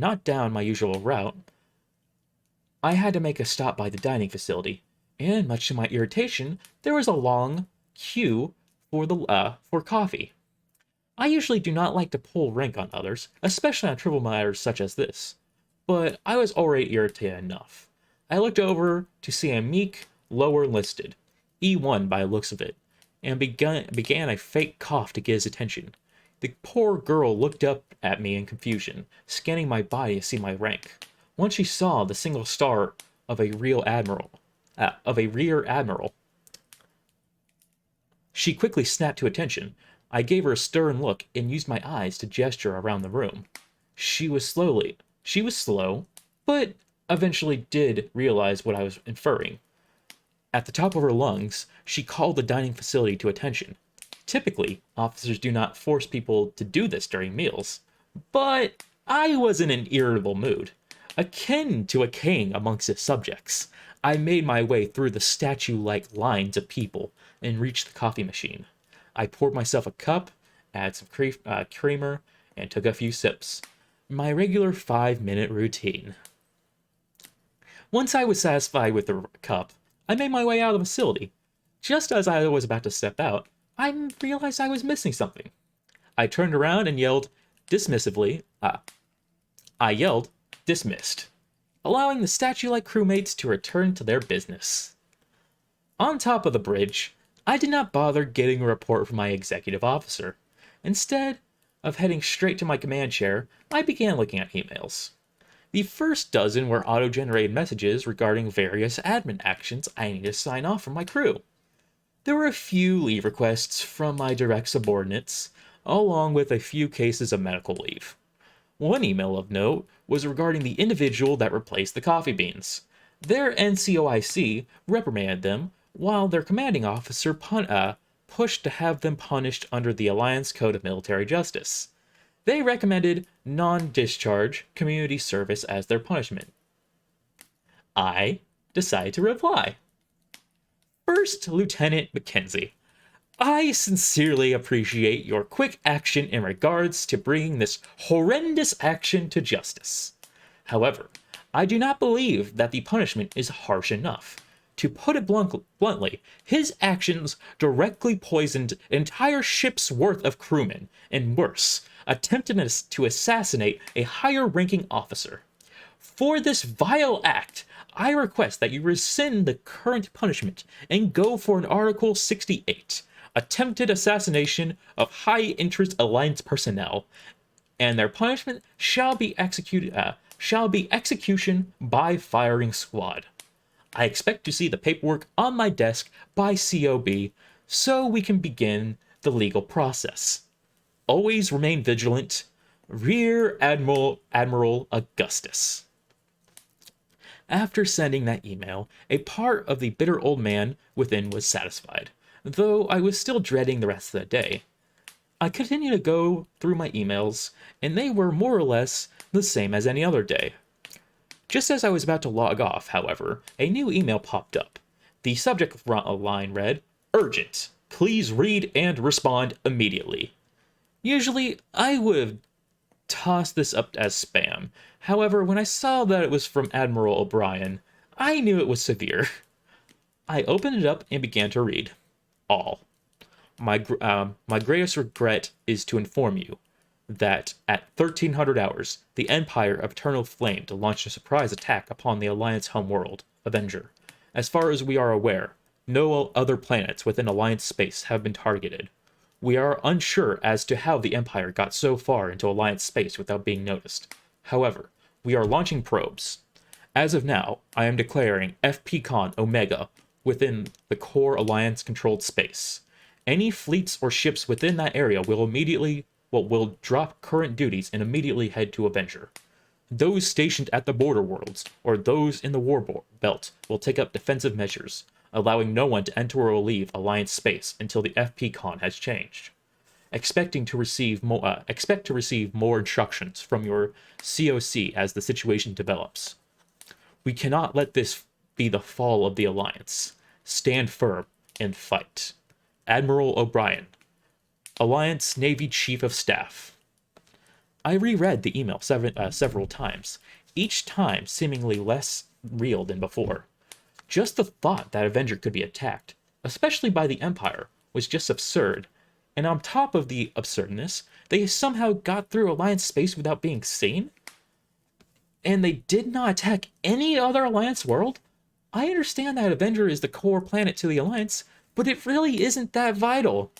I had to make a stop by the dining facility, and much to my irritation, there was a long queue for coffee. I usually do not like to pull rank on others, especially on trivial matters such as this, but I was already irritated enough. I looked over to see a meek, lower enlisted, E1 by the looks of it, and began a fake cough to get his attention. The poor girl looked up at me in confusion, scanning my body to see my rank. Once she saw the single star of a rear admiral, she quickly snapped to attention. I gave her a stern look and used my eyes to gesture around the room. She was slow, but eventually did realize what I was inferring. At the top of her lungs, she called the dining facility to attention. Typically, officers do not force people to do this during meals, but I was in an irritable mood. Akin to a king amongst his subjects, I made my way through the statue-like lines of people and reached the coffee machine. I poured myself a cup, added some creamer, and took a few sips. My regular 5-minute routine. Once I was satisfied with the cup, I made my way out of the facility. Just as I was about to step out, I realized I was missing something. I turned around and yelled dismissively, dismissed, allowing the statue-like crewmates to return to their business. On top of the bridge, I did not bother getting a report from my executive officer. Instead of heading straight to my command chair, I began looking at emails. The first dozen were auto-generated messages regarding various admin actions I needed to sign off from my crew. There were a few leave requests from my direct subordinates, along with a few cases of medical leave. One email of note was regarding the individual that replaced the coffee beans. Their NCOIC reprimanded them, while their commanding officer pushed to have them punished under the Alliance Code of Military Justice. They recommended non-discharge community service as their punishment. I decided to reply. First Lieutenant Mackenzie, I sincerely appreciate your quick action in regards to bringing this horrendous action to justice. However, I do not believe that the punishment is harsh enough. To put it bluntly, his actions directly poisoned an entire ship's worth of crewmen, and worse, attempted to assassinate a higher-ranking officer. For this vile act, I request that you rescind the current punishment and go for an Article 68, attempted assassination of high-interest Alliance personnel, and their punishment shall be execution by firing squad. I expect to see the paperwork on my desk by COB so we can begin the legal process. Always remain vigilant. Rear Admiral Augustus. After sending that email, a part of the bitter old man within was satisfied, though I was still dreading the rest of the day. I continued to go through my emails, and they were more or less the same as any other day. Just as I was about to log off, however, a new email popped up. The subject line read, "Urgent. Please read and respond immediately." Usually, I would have tossed this up as spam. However, when I saw that it was from Admiral O'Brien, I knew it was severe. I opened it up and began to read. All. My greatest regret is to inform you that at 1300 hours, the Empire of Eternal Flame launched a surprise attack upon the Alliance homeworld, Avenger. As far as we are aware, no other planets within Alliance space have been targeted. We are unsure as to how the Empire got so far into Alliance space without being noticed. However, we are launching probes. As of now, I am declaring FPCon Omega within the core Alliance-controlled space. Any fleets or ships within that area will drop current duties and immediately head to Avenger. Those stationed at the border worlds, or those in the war belt, will take up defensive measures, allowing no one to enter or leave Alliance space until the FPCon has changed. Expect to receive more instructions from your COC as the situation develops. We cannot let this be the fall of the Alliance. Stand firm and fight. Admiral O'Brien, Alliance Navy Chief of Staff. I reread the email several times, each time seemingly less real than before. Just the thought that Avenger could be attacked, especially by the Empire, was just absurd, And on top of the absurdness, they somehow got through Alliance space without being seen? And they did not attack any other Alliance world? I understand that Avenger is the core planet to the Alliance, but it really isn't that vital.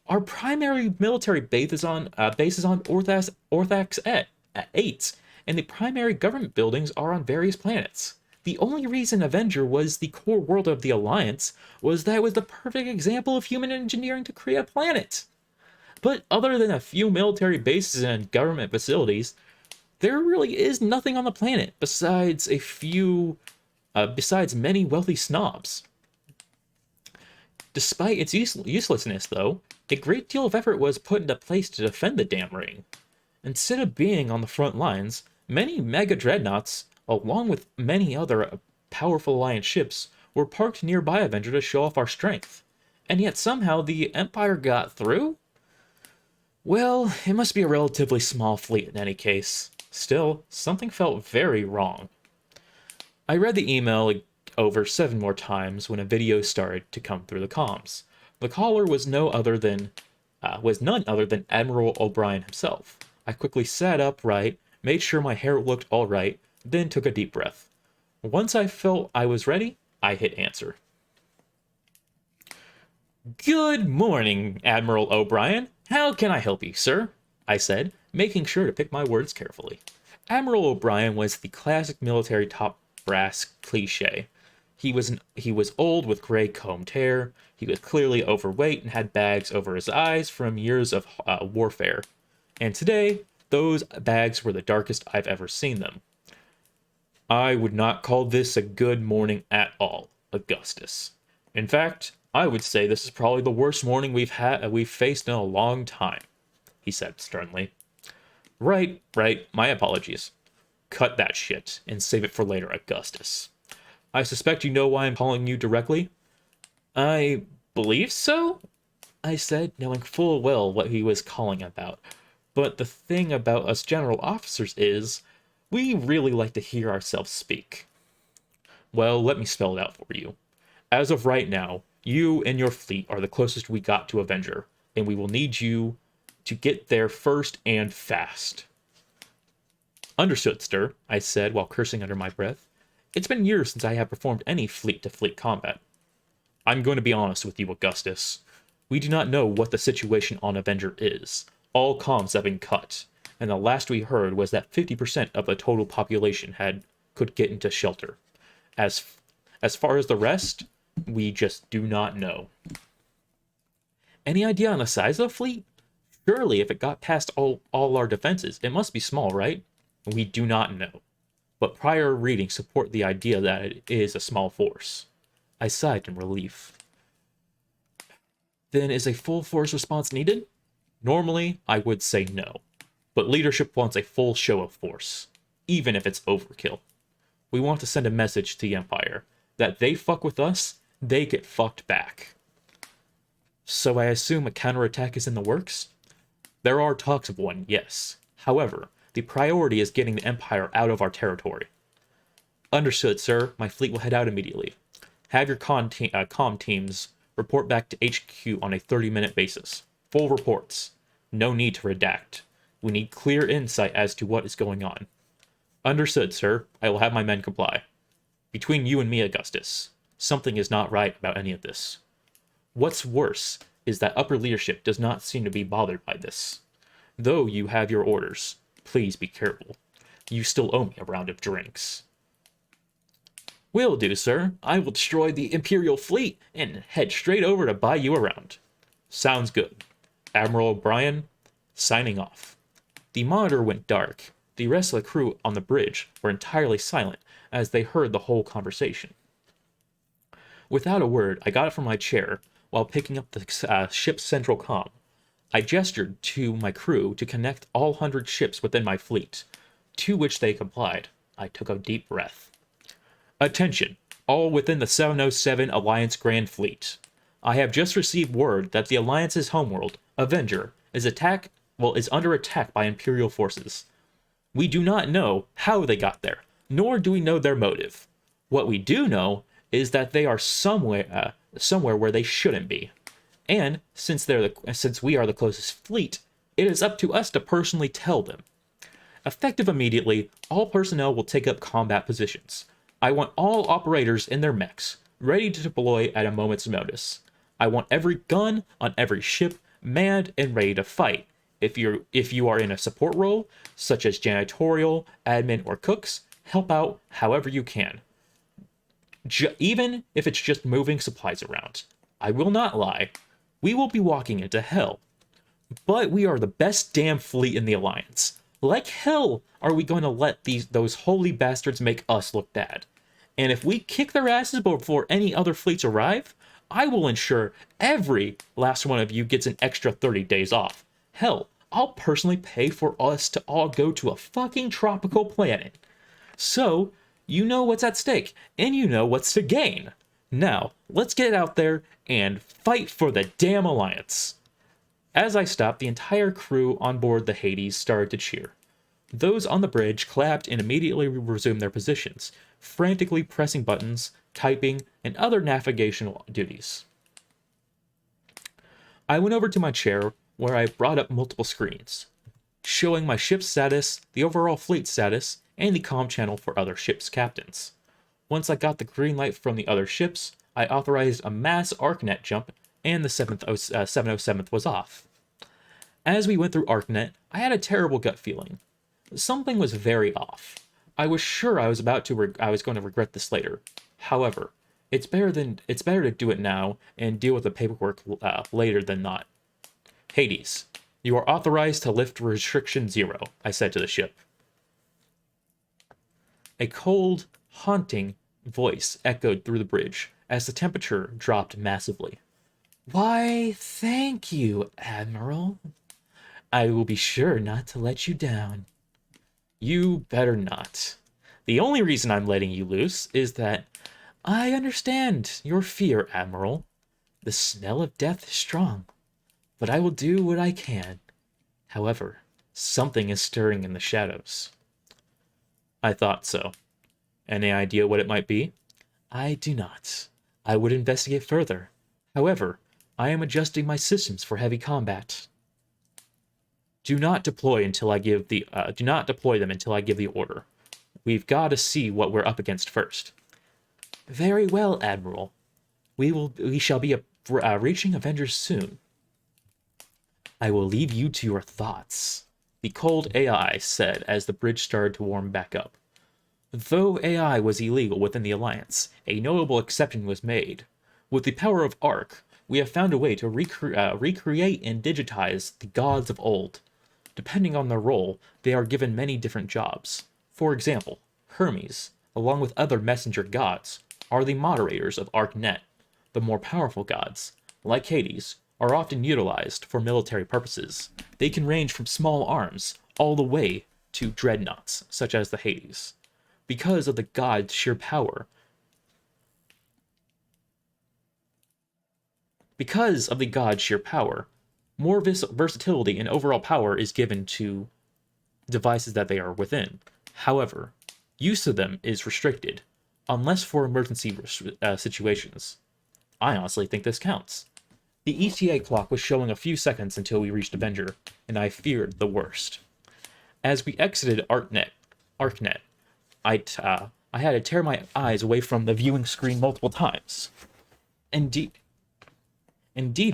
Our primary military base is on Orthax 8, and the primary government buildings are on various planets. The only reason Avenger was the core world of the Alliance was that it was the perfect example of human engineering to create a planet. But other than a few military bases and government facilities, there really is nothing on the planet besides many wealthy snobs. Despite its uselessness, though, a great deal of effort was put into place to defend the damn ring. Instead of being on the front lines, many mega dreadnoughts, along with many other powerful Alliance ships, were parked nearby Avenger to show off our strength. And yet somehow the Empire got through? Well, it must be a relatively small fleet in any case. Still, something felt very wrong. I read the email over 7 more times when a video started to come through the comms. The caller was none other than Admiral O'Brien himself. I quickly sat upright, made sure my hair looked all right, then took a deep breath. Once I felt I was ready, I hit answer. "Good morning, Admiral O'Brien. How can I help you, sir?" I said, making sure to pick my words carefully. Admiral O'Brien was the classic military top brass cliché. He was old with gray combed hair. He was clearly overweight and had bags over his eyes from years of warfare. And today, those bags were the darkest I've ever seen them. "I would not call this a good morning at all, Augustus. In fact, I would say this is probably the worst morning we've faced in a long time," he said sternly. Right, my apologies. Cut that shit and save it for later, Augustus. I suspect you know why I'm calling you directly?" "I believe so," I said, knowing full well what he was calling about. But the thing about us general officers is, we really like to hear ourselves speak. "Well, let me spell it out for you. As of right now, you and your fleet are the closest we got to Avenger, and we will need you to get there first and fast." "Understood, sir," I said while cursing under my breath. It's been years since I have performed any fleet-to-fleet combat. "I'm going to be honest with you, Augustus. We do not know what the situation on Avenger is. All comms have been cut, and the last we heard was that 50% of the total population could get into shelter. As far as the rest, we just do not know." "Any idea on the size of the fleet? Surely if it got past all our defenses, it must be small, right?" "We do not know. But prior readings support the idea that it is a small force." I sighed in relief. "Then is a full force response needed?" "Normally, I would say no. But leadership wants a full show of force, even if it's overkill. We want to send a message to the Empire that they fuck with us, they get fucked back." "So I assume a counterattack is in the works?" "There are talks of one, yes. However, the priority is getting the Empire out of our territory." "Understood, sir. My fleet will head out immediately. Have your comm teams report back to HQ on a 30-minute basis. Full reports. No need to redact. We need clear insight as to what is going on." "Understood, sir. I will have my men comply. Between you and me, Augustus, something is not right about any of this. What's worse is that upper leadership does not seem to be bothered by this. Though you have your orders, please be careful. You still owe me a round of drinks." "Will do, sir. I will destroy the Imperial fleet and head straight over to buy you around." "Sounds good. Admiral O'Brien, signing off." The monitor went dark. The rest of the crew on the bridge were entirely silent as they heard the whole conversation. Without a word, I got up from my chair while picking up the ship's central comm. I gestured to my crew to connect all 100 ships within my fleet, to which they complied. I took a deep breath. "Attention, all within the 707 Alliance Grand Fleet. I have just received word that the Alliance's homeworld, Avenger, is under attack by Imperial forces. We do not know how they got there, nor do we know their motive. What we do know is that they are somewhere where they shouldn't be. And since we are the closest fleet, it is up to us to personally tell them. Effective immediately, all personnel will take up combat positions. I want all operators in their mechs, ready to deploy at a moment's notice. I want every gun on every ship manned and ready to fight. If you are in a support role, such as janitorial, admin, or cooks, help out however you can. Even if it's just moving supplies around. I will not lie, we will be walking into hell. But we are the best damn fleet in the Alliance. Like hell are we going to let those holy bastards make us look bad. And if we kick their asses before any other fleets arrive, I will ensure every last one of you gets an extra 30 days off. Hell, I'll personally pay for us to all go to a fucking tropical planet. So, you know what's at stake, and you know what's to gain. Now, let's get out there and fight for the damn Alliance. As I stopped, the entire crew on board the Hades started to cheer. Those on the bridge clapped and immediately resumed their positions, frantically pressing buttons, typing, and other navigational duties. I went over to my chair, where I brought up multiple screens, showing my ship's status, the overall fleet status, and the comm channel for other ships' captains. Once I got the green light from the other ships, I authorized a mass ArcNet jump, and the 707th was off. As we went through ArcNet, I had a terrible gut feeling. Something was very off. I was sure I was going to regret this later. However, it's better to do it now and deal with the paperwork later than not. Hades, you are authorized to lift restriction 0, I said to the ship. A cold, haunting voice echoed through the bridge as the temperature dropped massively. Why, thank you, Admiral. I will be sure not to let you down. You better not. The only reason I'm letting you loose is that I understand your fear, Admiral. The smell of death is strong, but I will do what I can. However, something is stirring in the shadows. I thought so. Any idea what it might be? I do not. I would investigate further. However, I am adjusting my systems for heavy combat. Do not deploy them until I give the order. We've got to see what we're up against first. Very well, Admiral. We shall be reaching Avengers soon. I will leave you to your thoughts, the cold AI said as the bridge started to warm back up. Though AI was illegal within the Alliance, a notable exception was made. With the power of Arc, we have found a way to recreate and digitize the gods of old. Depending on their role, they are given many different jobs. For example, Hermes, along with other messenger gods, are the moderators of ArcNet. The more powerful gods, like Hades, are often utilized for military purposes. They can range from small arms all the way to dreadnoughts, such as the Hades. Because of the god's sheer power, more versatility and overall power is given to devices that they are within. However, use of them is restricted, unless for emergency situations. I honestly think this counts. The ETA clock was showing a few seconds until we reached Avenger, and I feared the worst. As we exited ArcNet, I had to tear my eyes away from the viewing screen multiple times. Indeed,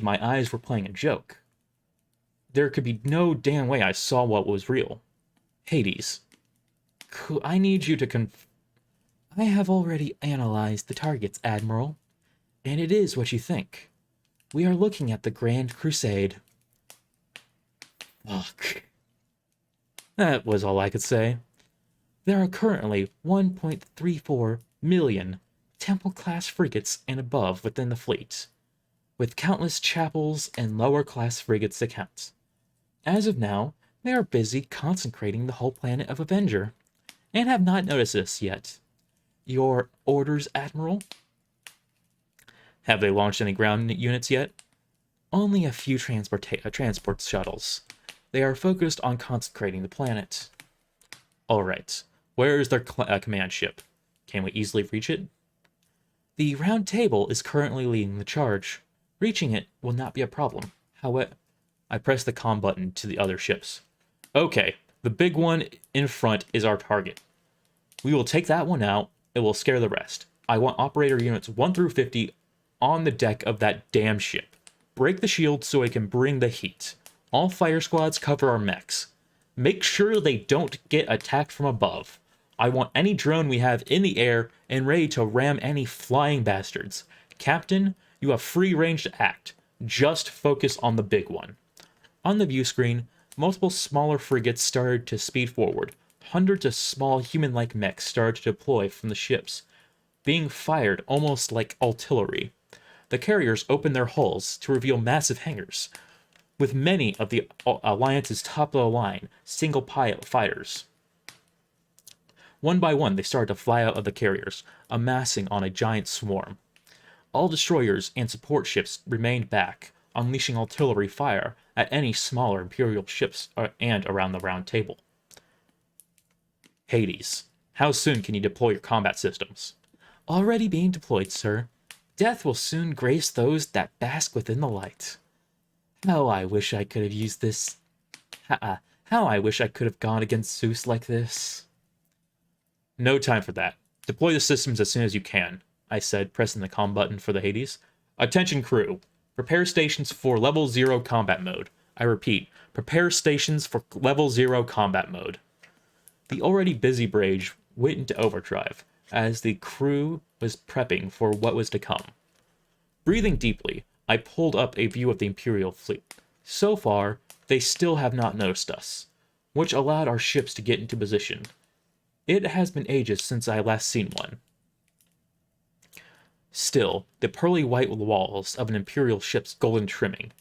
my eyes were playing a joke. There could be no damn way I saw what was real. Hades, I need you to I have already analyzed the targets, Admiral, and it is what you think. We are looking at the Grand Crusade. Fuck. That was all I could say. There are currently 1.34 million Temple-class frigates and above within the fleet, with countless chapels and lower-class frigates to count. As of now, they are busy consecrating the whole planet of Avenger, and have not noticed this yet. Your orders, Admiral? Have they launched any ground units yet? Only a few transport shuttles. They are focused on consecrating the planet. Alright, where is their command ship? Can we easily reach it? The Round Table is currently leading the charge. Reaching it will not be a problem. However, I press the comm button to the other ships. Okay, the big one in front is our target. We will take that one out. It will scare the rest. I want operator units 1 through 50 on the deck of that damn ship. Break the shield so it can bring the heat. All fire squads cover our mechs. Make sure they don't get attacked from above. I want any drone we have in the air and ready to ram any flying bastards. Captain, you have free range to act. Just focus on the big one. On the view screen, multiple smaller frigates started to speed forward. Hundreds of small human-like mechs started to deploy from the ships, being fired almost like artillery. The carriers opened their hulls to reveal massive hangars, with many of the Alliance's top-of-the-line single-pilot fighters. One by one, they started to fly out of the carriers, amassing on a giant swarm. All destroyers and support ships remained back, unleashing artillery fire at any smaller Imperial ships and around the round table. Hades, how soon can you deploy your combat systems? Already being deployed, sir. Death will soon grace those that bask within the light. How I wish I could have used this. How I wish I could have gone against Zeus like this. No time for that. Deploy the systems as soon as you can, I said, pressing the comm button for the Hades. Attention crew. Prepare stations for level 0 combat mode. I repeat, prepare stations for level 0 combat mode. The already busy bridge went into overdrive as the crew was prepping for what was to come. Breathing deeply, I pulled up a view of the Imperial fleet. So far, they still have not noticed us, which allowed our ships to get into position. It has been ages since I last seen one. Still, the pearly white walls of an Imperial ship's golden trimming,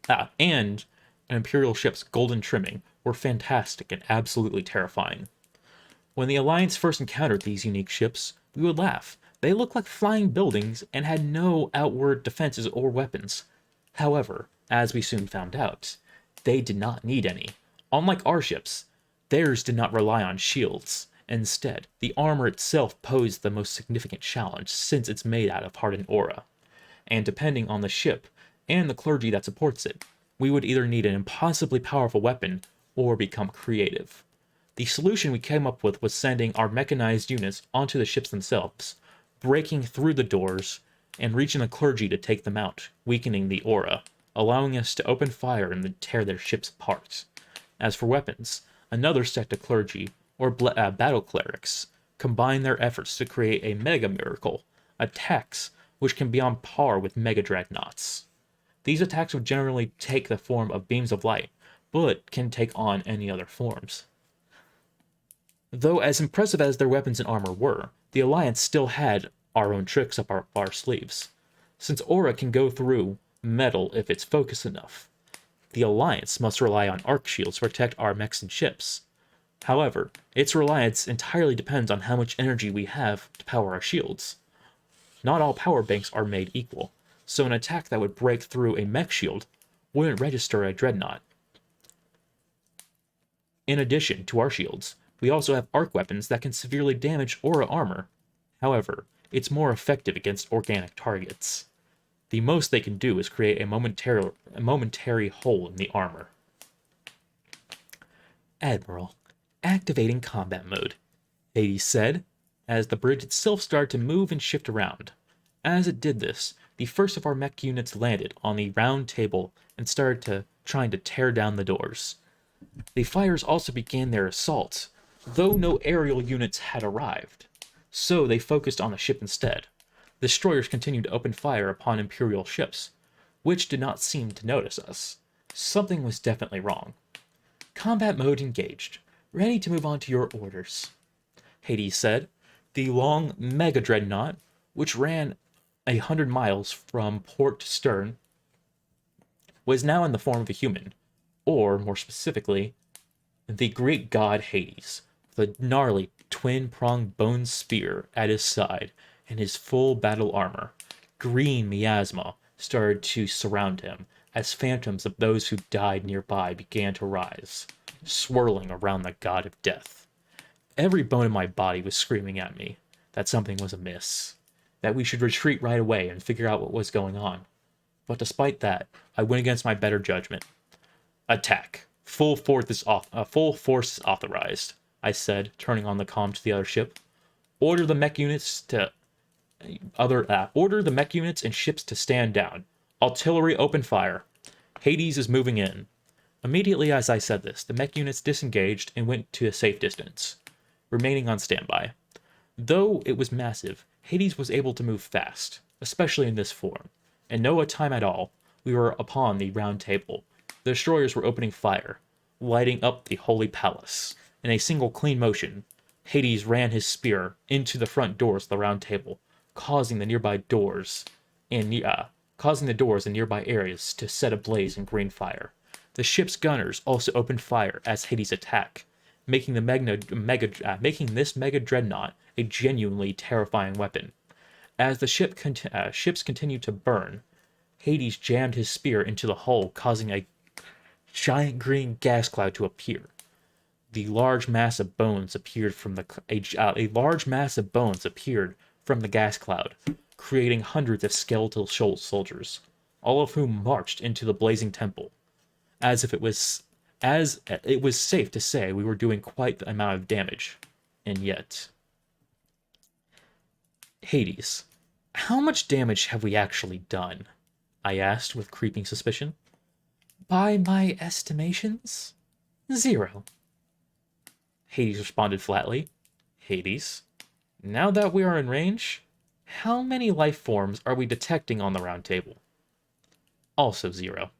and an Imperial ship's golden trimming were fantastic and absolutely terrifying. When the Alliance first encountered these unique ships, we would laugh. They looked like flying buildings and had no outward defenses or weapons. However, as we soon found out, they did not need any. Unlike our ships, theirs did not rely on shields. Instead, the armor itself posed the most significant challenge since it's made out of hardened aura. And depending on the ship and the clergy that supports it, we would either need an impossibly powerful weapon or become creative. The solution we came up with was sending our mechanized units onto the ships themselves, breaking through the doors and reaching the clergy to take them out, weakening the aura, allowing us to open fire and tear their ships apart. As for weapons, another sect of clergy, or battle clerics, combine their efforts to create a mega miracle, attacks which can be on par with mega dreadnoughts. These attacks would generally take the form of beams of light, but can take on any other forms. Though as impressive as their weapons and armor were, the Alliance still had our own tricks up our sleeves. Since aura can go through metal if it's focused enough, the Alliance must rely on arc shields to protect our mechs and ships. However, its reliance entirely depends on how much energy we have to power our shields. Not all power banks are made equal, so an attack that would break through a mech shield wouldn't register a dreadnought. In addition to our shields, we also have arc weapons that can severely damage aura armor. However, it's more effective against organic targets. The most they can do is create a momentary hole in the armor. Admiral, activating combat mode, Hades said, as the bridge itself started to move and shift around. As it did this, the first of our mech units landed on the round table and started trying to tear down the doors. The fighters also began their assault, though no aerial units had arrived, so they focused on the ship instead. The destroyers continued to open fire upon Imperial ships, which did not seem to notice us. Something was definitely wrong. Combat mode engaged. Ready to move on to your orders, Hades said. The long mega dreadnought, which ran 100 miles from port to stern, was now in the form of a human, or more specifically, the Greek god Hades, with a gnarly twin-pronged bone spear at his side and his full battle armor. Green miasma started to surround him as phantoms of those who died nearby began to rise, swirling around the god of death. Every bone in my body was screaming at me that something was amiss, that we should retreat right away and figure out what was going on. but despite that, I went against my better judgment. Attack. Full force is authorized, I said, turning on the comm to the other ship. Order the mech units and ships to stand down. Artillery open fire. Hades is moving in. Immediately as I said this, the mech units disengaged and went to a safe distance, remaining on standby. Though it was massive, Hades was able to move fast, especially in this form. In no time at all, we were upon the round table. The destroyers were opening fire, lighting up the Holy Palace. In a single clean motion, Hades ran his spear into the front doors of the round table, causing the doors in nearby areas to set ablaze in green fire. The ship's gunners also opened fire as Hades attacked, making this mega dreadnought a genuinely terrifying weapon. As the ships continued to burn, Hades jammed his spear into the hull, causing a giant green gas cloud to appear. A large mass of bones appeared from the gas cloud, creating hundreds of skeletal soldiers, all of whom marched into the blazing temple. As it was safe to say we were doing quite the amount of damage. And yet... Hades, how much damage have we actually done? I asked with creeping suspicion. By my estimations, 0. Hades responded flatly. Hades, now that we are in range, how many life forms are we detecting on the round table? Also 0.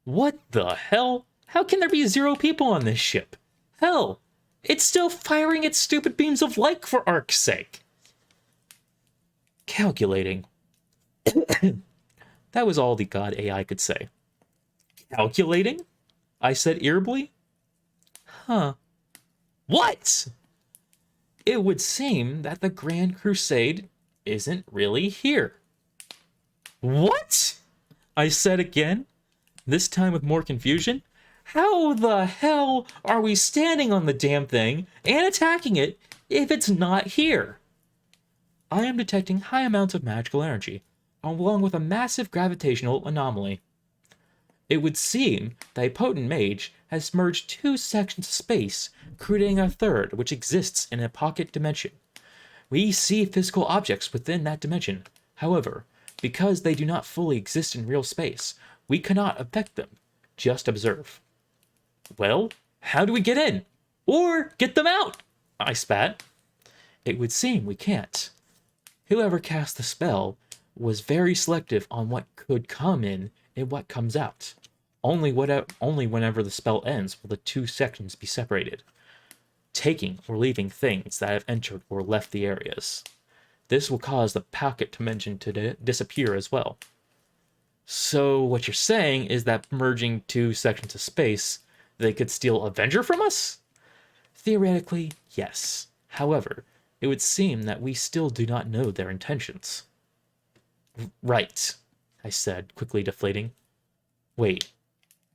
What the hell? How can there be 0 people on this ship? Hell, it's still firing its stupid beams of light for arc's sake. Calculating. That was all the god AI could say. Calculating? I said irritably. Huh. What? It would seem that the Grand Crusade isn't really here. What? I said again, this time with more confusion. How the hell are we standing on the damn thing and attacking it if it's not here? I am detecting high amounts of magical energy, along with a massive gravitational anomaly. It would seem that a potent mage has merged 2 sections of space, creating a third which exists in a pocket dimension. We see physical objects within that dimension. However, because they do not fully exist in real space, we cannot affect them, just observe. Well, how do we get in? Or get them out? I spat. It would seem we can't. Whoever cast the spell was very selective on what could come in and what comes out. Only whenever the spell ends will the 2 sections be separated, taking or leaving things that have entered or left the areas. This will cause the pocket dimension to disappear as well. So what you're saying is that merging 2 sections of space, they could steal Avenger from us? Theoretically, yes. However, it would seem that we still do not know their intentions. Right, I said, quickly deflating. Wait,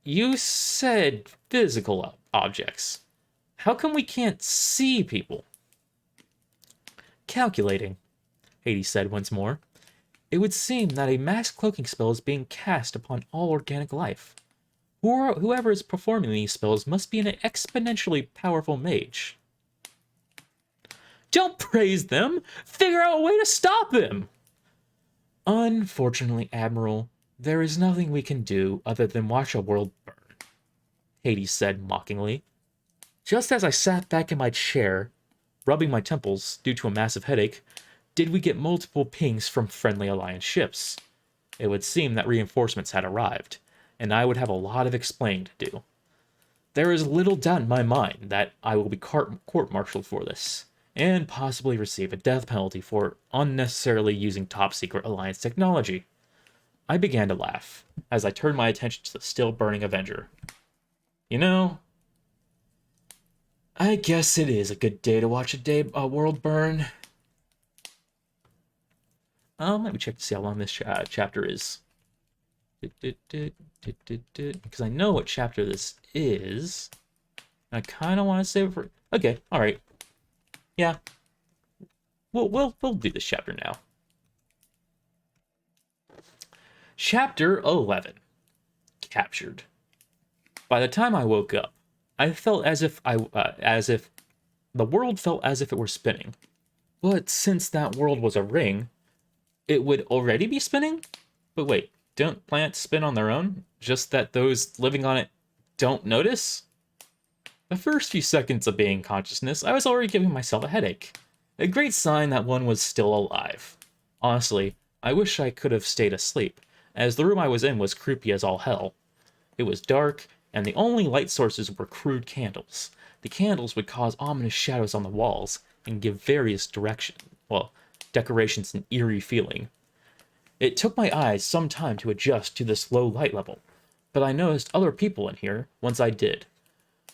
you said physical objects. How come we can't see people? Calculating, Hades said once more. It would seem that a mass cloaking spell is being cast upon all organic life. Whoever is performing these spells must be an exponentially powerful mage. Don't praise them! Figure out a way to stop them! Unfortunately, Admiral, there is nothing we can do other than watch a world burn, Hades said mockingly. Just as I sat back in my chair, rubbing my temples due to a massive headache, did we get multiple pings from friendly Alliance ships. It would seem that reinforcements had arrived, and I would have a lot of explaining to do. There is little doubt in my mind that I will be court-martialed for this, and possibly receive a death penalty for unnecessarily using top-secret Alliance technology. I began to laugh, as I turned my attention to the still-burning Avenger. You know, I guess it is a good day to watch a world burn. Let me check to see how long this chapter is. Because I know what chapter this is. I kind of want to save it for... Okay, alright. Yeah. We'll do this chapter now. Chapter 11. Captured. By the time I woke up, I felt as if the world felt as if it were spinning. But since that world was a ring, it would already be spinning? But wait, don't planets spin on their own? Just that those living on it don't notice? The first few seconds of being consciousness, I was already giving myself a headache. A great sign that one was still alive. Honestly, I wish I could have stayed asleep, as the room I was in was creepy as all hell. It was dark, and the only light sources were crude candles. The candles would cause ominous shadows on the walls, and give various decorations an eerie feeling. It took my eyes some time to adjust to this low light level, but I noticed other people in here once I did.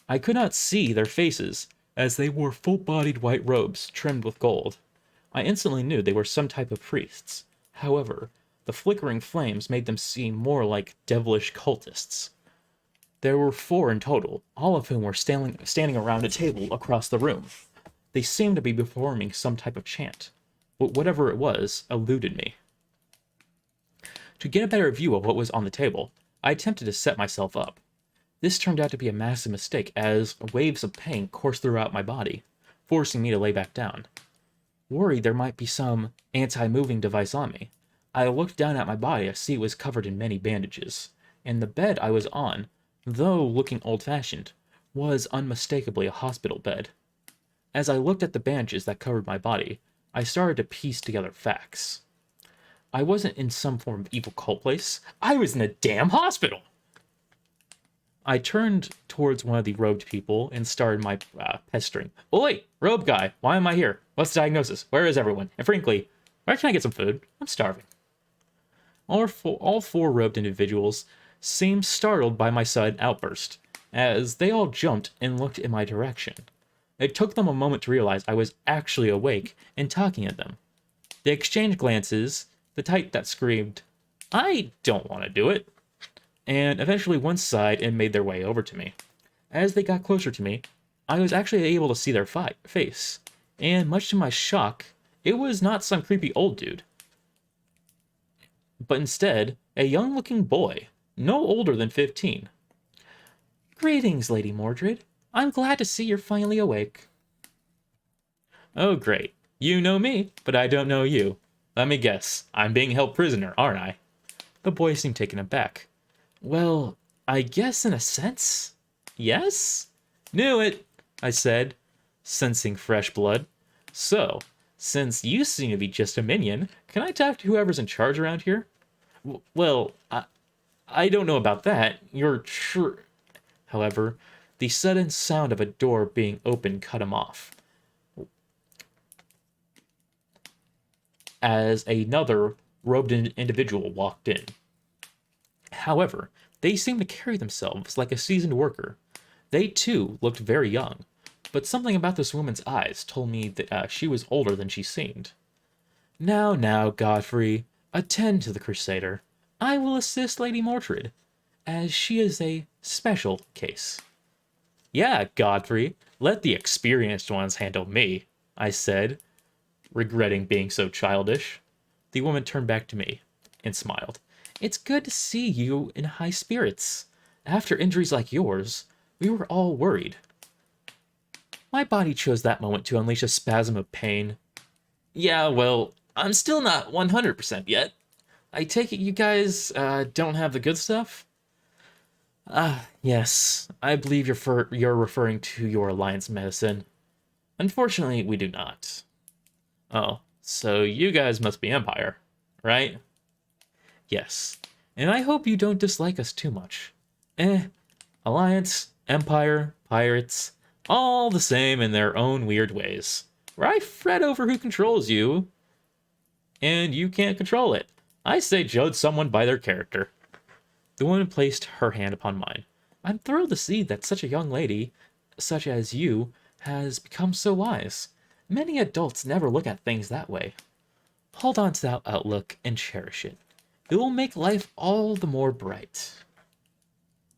I could not see their faces, as they wore full-bodied white robes trimmed with gold. I instantly knew they were some type of priests. However, the flickering flames made them seem more like devilish cultists. There were 4 in total, all of whom were standing around a table across the room. They seemed to be performing some type of chant, but whatever it was eluded me. To get a better view of what was on the table, I attempted to set myself up. This turned out to be a massive mistake, as waves of pain coursed throughout my body, forcing me to lay back down. Worried there might be some anti-moving device on me, I looked down at my body to see it was covered in many bandages, and the bed I was on, though looking old-fashioned, was unmistakably a hospital bed. As I looked at the bandages that covered my body, I started to piece together facts. I wasn't in some form of evil cult place. I was in a damn hospital! I turned towards one of the robed people and started my pestering. Oi, robe guy, why am I here? What's the diagnosis? Where is everyone? And frankly, where can I get some food? I'm starving. All four robed individuals seemed startled by my sudden outburst, as they all jumped and looked in my direction. It took them a moment to realize I was actually awake and talking at them. They exchanged glances, the type that screamed, "I don't want to do it," and eventually one sighed and made their way over to me. As they got closer to me, I was actually able to see their face, and much to my shock, it was not some creepy old dude, but instead a young-looking boy, no older than 15. "Greetings, Lady Mordred. I'm glad to see you're finally awake." "Oh, great. You know me, but I don't know you. Let me guess, I'm being held prisoner, aren't I?" The boy seemed taken aback. "Well, I guess in a sense, yes?" "Knew it," I said, sensing fresh blood. "So, since you seem to be just a minion, can I talk to whoever's in charge around here?" Well, I don't know about that. You're sure..." However, the sudden sound of a door being opened cut him off, as another robed individual walked in. However, they seemed to carry themselves like a seasoned worker. They too looked very young, but something about this woman's eyes told me that she was older than she seemed. Now, Godfrey, attend to the Crusader. I will assist Lady Mordred, as she is a special case." "Yeah, Godfrey, let the experienced ones handle me," I said, regretting being so childish. The woman turned back to me and smiled. "It's good to see you in high spirits. After injuries like yours, we were all worried." My body chose that moment to unleash a spasm of pain. "Yeah, well, I'm still not 100% yet. I take it you guys don't have the good stuff?" Yes, I believe you're referring to your alliance medicine. Unfortunately, we do not." "Oh, so you guys must be Empire, right?" "Yes, and I hope you don't dislike us too much. Alliance, Empire, Pirates, all the same in their own weird ways. Where I fret over who controls you, and you can't control it. I say judge someone by their character." The woman placed her hand upon mine. "I'm thrilled to see that such a young lady, such as you, has become so wise. Many adults never look at things that way. Hold on to that outlook and cherish it. It will make life all the more bright."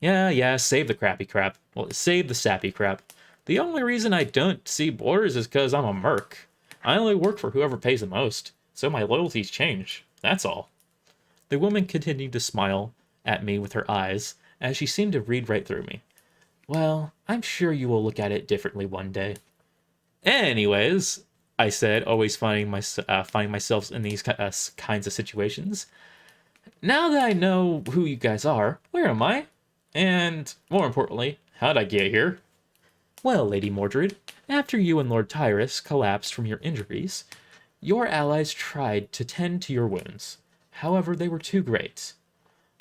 Yeah, save the crappy crap. Well, save the sappy crap. The only reason I don't see borders is because I'm a merc. I only work for whoever pays the most, so my loyalties change. That's all. The woman continued to smile at me with her eyes, as she seemed to read right through me. Well, I'm sure you will look at it differently one day. Anyways, I said, always finding myself in these kinds of situations. Now that I know who you guys are, where am I? And, more importantly, how'd I get here? Well, Lady Mordred, after you and Lord Tyrus collapsed from your injuries, your allies tried to tend to your wounds. However, they were too great.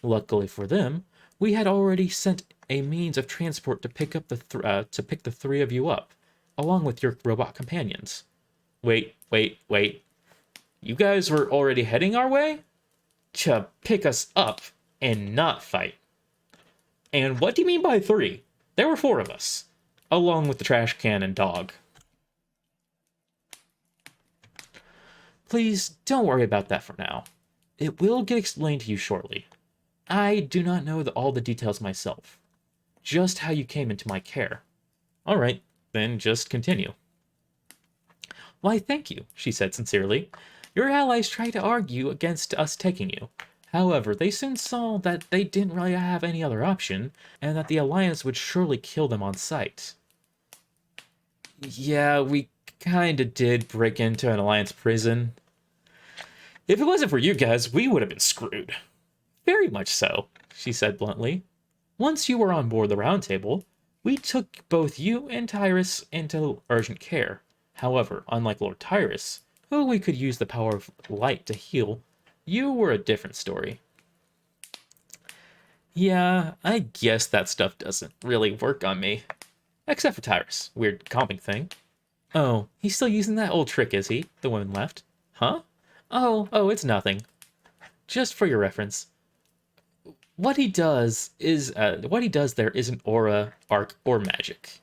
Luckily for them, we had already sent a means of transport to pick the three of you up, along with your robot companions. Wait. You guys were already heading our way? To pick us up and not fight. And what do you mean by three? There were four of us, along with the trash can and dog. Please don't worry about that for now. It will get explained to you shortly. I do not know all the details myself, just how you came into my care. All right, then just continue. Why, thank you, she said sincerely. Your allies tried to argue against us taking you. However, they soon saw that they didn't really have any other option, and that the Alliance would surely kill them on sight. Yeah, we kinda did break into an Alliance prison. If it wasn't for you guys, we would have been screwed. Very much so, she said bluntly. Once you were on board the Round Table, we took both you and Tyrus into urgent care. However, unlike Lord Tyrus, who we could use the power of light to heal, you were a different story. Yeah, I guess that stuff doesn't really work on me. Except for Tyrus. Weird comping thing. Oh, he's still using that old trick, is he? The woman left. Huh? Oh, it's nothing. Just for your reference. What he does there isn't aura, arc, or magic.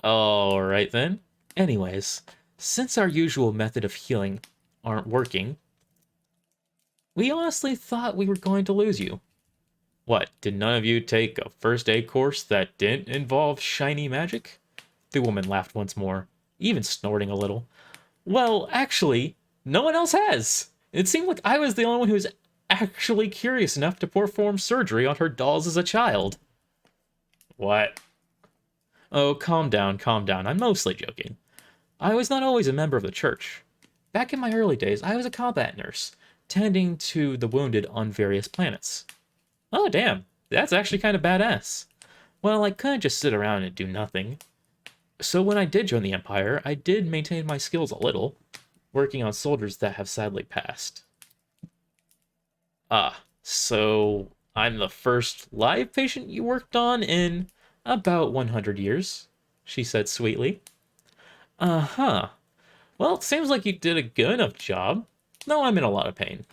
Alright then. Anyways, since our usual method of healing aren't working, we honestly thought we were going to lose you. What, did none of you take a first aid course that didn't involve shiny magic? The woman laughed once more, even snorting a little. Well, actually, no one else has. It seemed like I was the only one who was actually curious enough to perform surgery on her dolls as a child. What? Oh, calm down. I'm mostly joking. I was not always a member of the church. Back in my early days, I was a combat nurse, tending to the wounded on various planets. Oh, damn. That's actually kind of badass. Well, I couldn't just sit around and do nothing. So when I did join the Empire, I did maintain my skills a little, working on soldiers that have sadly passed. So I'm the first live patient you worked on in about 100 years, she said sweetly. Uh-huh. Well, it seems like you did a good enough job, though I'm in a lot of pain.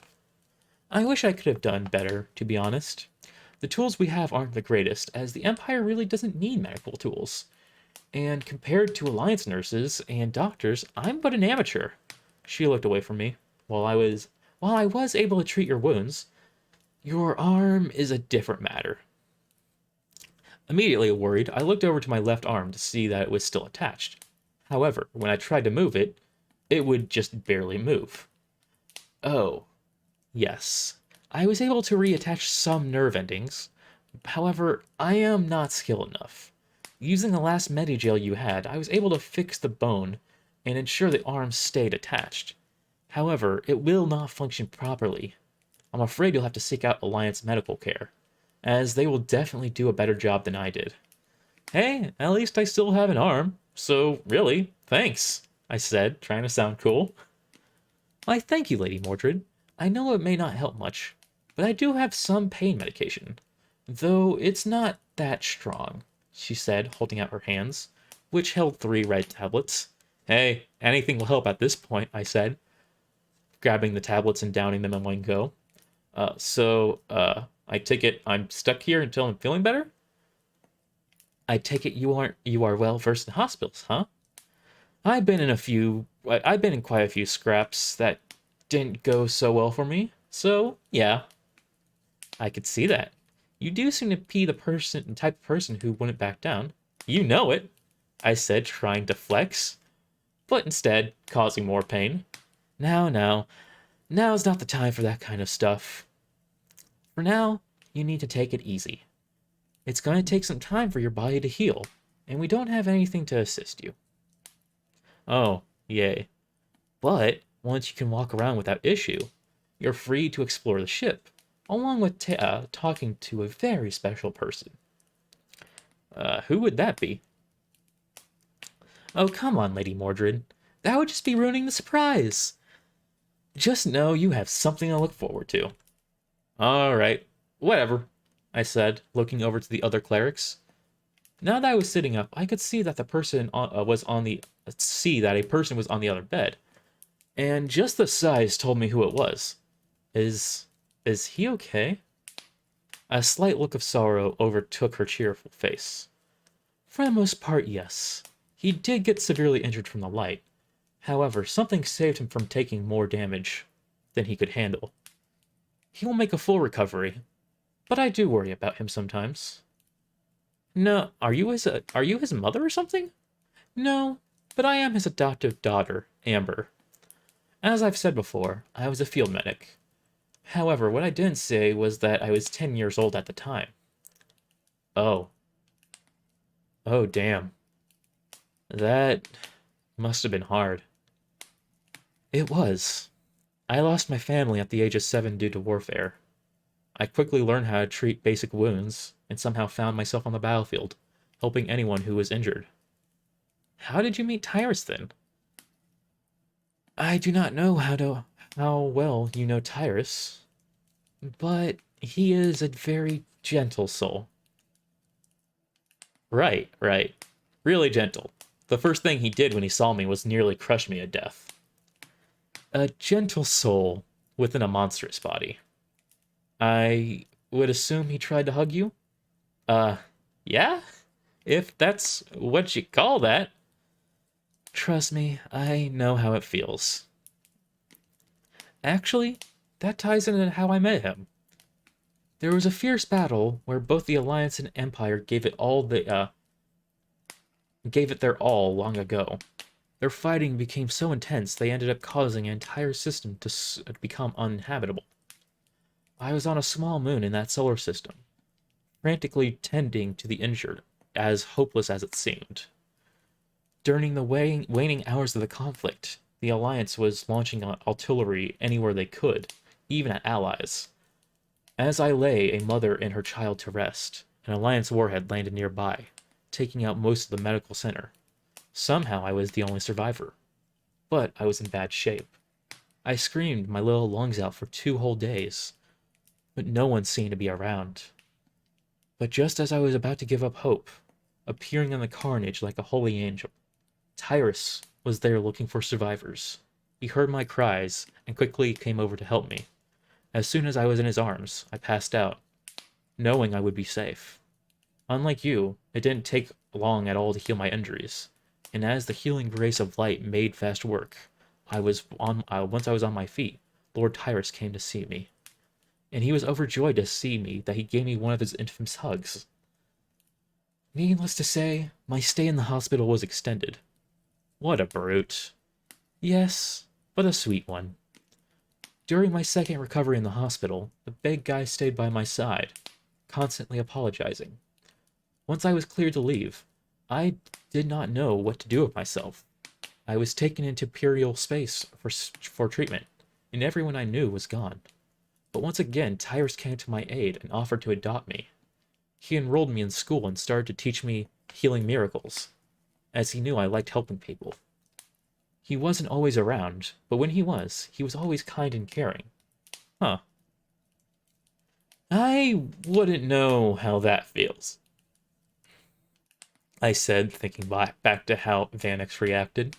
I wish I could have done better, to be honest. The tools we have aren't the greatest, as the Empire really doesn't need medical tools. And compared to Alliance nurses and doctors, I'm but an amateur. She looked away from me. While I was able to treat your wounds, your arm is a different matter. Immediately worried, I looked over to my left arm to see that it was still attached. However, when I tried to move it, it would just barely move. Oh, yes. I was able to reattach some nerve endings. However, I am not skilled enough. Using the last Medigel you had, I was able to fix the bone and ensure the arm stayed attached. However, it will not function properly. I'm afraid you'll have to seek out Alliance medical care, as they will definitely do a better job than I did. Hey, at least I still have an arm, so really, thanks, I said, trying to sound cool. Why, thank you, Lady Mordred. I know it may not help much, but I do have some pain medication, though it's not that strong, she said, holding out her hands, which held 3 red tablets. Hey, anything will help at this point, I said, grabbing the tablets and downing them in one go. I take it I'm stuck here until I'm feeling better? I take it you are well versed in hospitals, huh? I've been in quite a few scraps that didn't go so well for me, so yeah. I could see that. You do seem to be the type of person who wouldn't back down. You know it, I said, trying to flex, but instead causing more pain. Now, Now's not the time for that kind of stuff. For now, you need to take it easy. It's going to take some time for your body to heal, and we don't have anything to assist you. Oh, yay. But once you can walk around without issue, you're free to explore the ship, along with talking to a very special person. Who would that be? Oh, come on, Lady Mordred. That would just be ruining the surprise. Just know you have something to look forward to. All right, whatever, I said, looking over to the other clerics. Now that I was sitting up, I could see that a person was on the other bed, and just the size told me who it was. Is he okay? A slight look of sorrow overtook her cheerful face. For the most part, yes. He did get severely injured from the light. However, something saved him from taking more damage than he could handle. He will make a full recovery, but I do worry about him sometimes. No, are you his mother or something? No, but I am his adoptive daughter, Amber. As I've said before, I was a field medic. However, what I didn't say was that I was 10 years old at the time. Oh. Oh, damn. That must have been hard. It was. I lost my family at the age of 7 due to warfare. I quickly learned how to treat basic wounds, and somehow found myself on the battlefield, helping anyone who was injured. How did you meet Tyrus then? I do not know how well you know Tyrus, but he is a very gentle soul. Right. Really gentle. The first thing he did when he saw me was nearly crush me to death. A gentle soul within a monstrous body. I would assume he tried to hug you? Yeah? If that's what you call that. Trust me, I know how it feels. Actually, that ties into how I met him. There was a fierce battle where both the Alliance and Empire gave it their all long ago. Their fighting became so intense they ended up causing an entire system to become uninhabitable. I was on a small moon in that solar system, frantically tending to the injured, as hopeless as it seemed. During the waning hours of the conflict, the Alliance was launching artillery anywhere they could, even at allies. As I lay a mother and her child to rest, an Alliance warhead landed nearby, taking out most of the medical center. Somehow I was the only survivor, but I was in bad shape. I screamed my little lungs out for 2 whole days, but no one seemed to be around. But just as I was about to give up hope, appearing in the carnage like a holy angel, Tyrus was there looking for survivors. He heard my cries and quickly came over to help me. As soon as I was in his arms, I passed out, knowing I would be safe. Unlike you, it didn't take long at all to heal my injuries, and as the healing grace of light made fast work, once I was on my feet, Lord Tyrus came to see me. And he was overjoyed to see me that he gave me one of his infamous hugs. Needless to say, my stay in the hospital was extended. What a brute. Yes, but a sweet one. During my second recovery in the hospital, the big guy stayed by my side, constantly apologizing. Once I was cleared to leave, I did not know what to do with myself. I was taken into Imperial space for treatment, and everyone I knew was gone. But once again, Tyrus came to my aid and offered to adopt me. He enrolled me in school and started to teach me healing miracles, as he knew I liked helping people. He wasn't always around, but when he was always kind and caring. Huh. I wouldn't know how that feels, I said, thinking back to how Vanix reacted.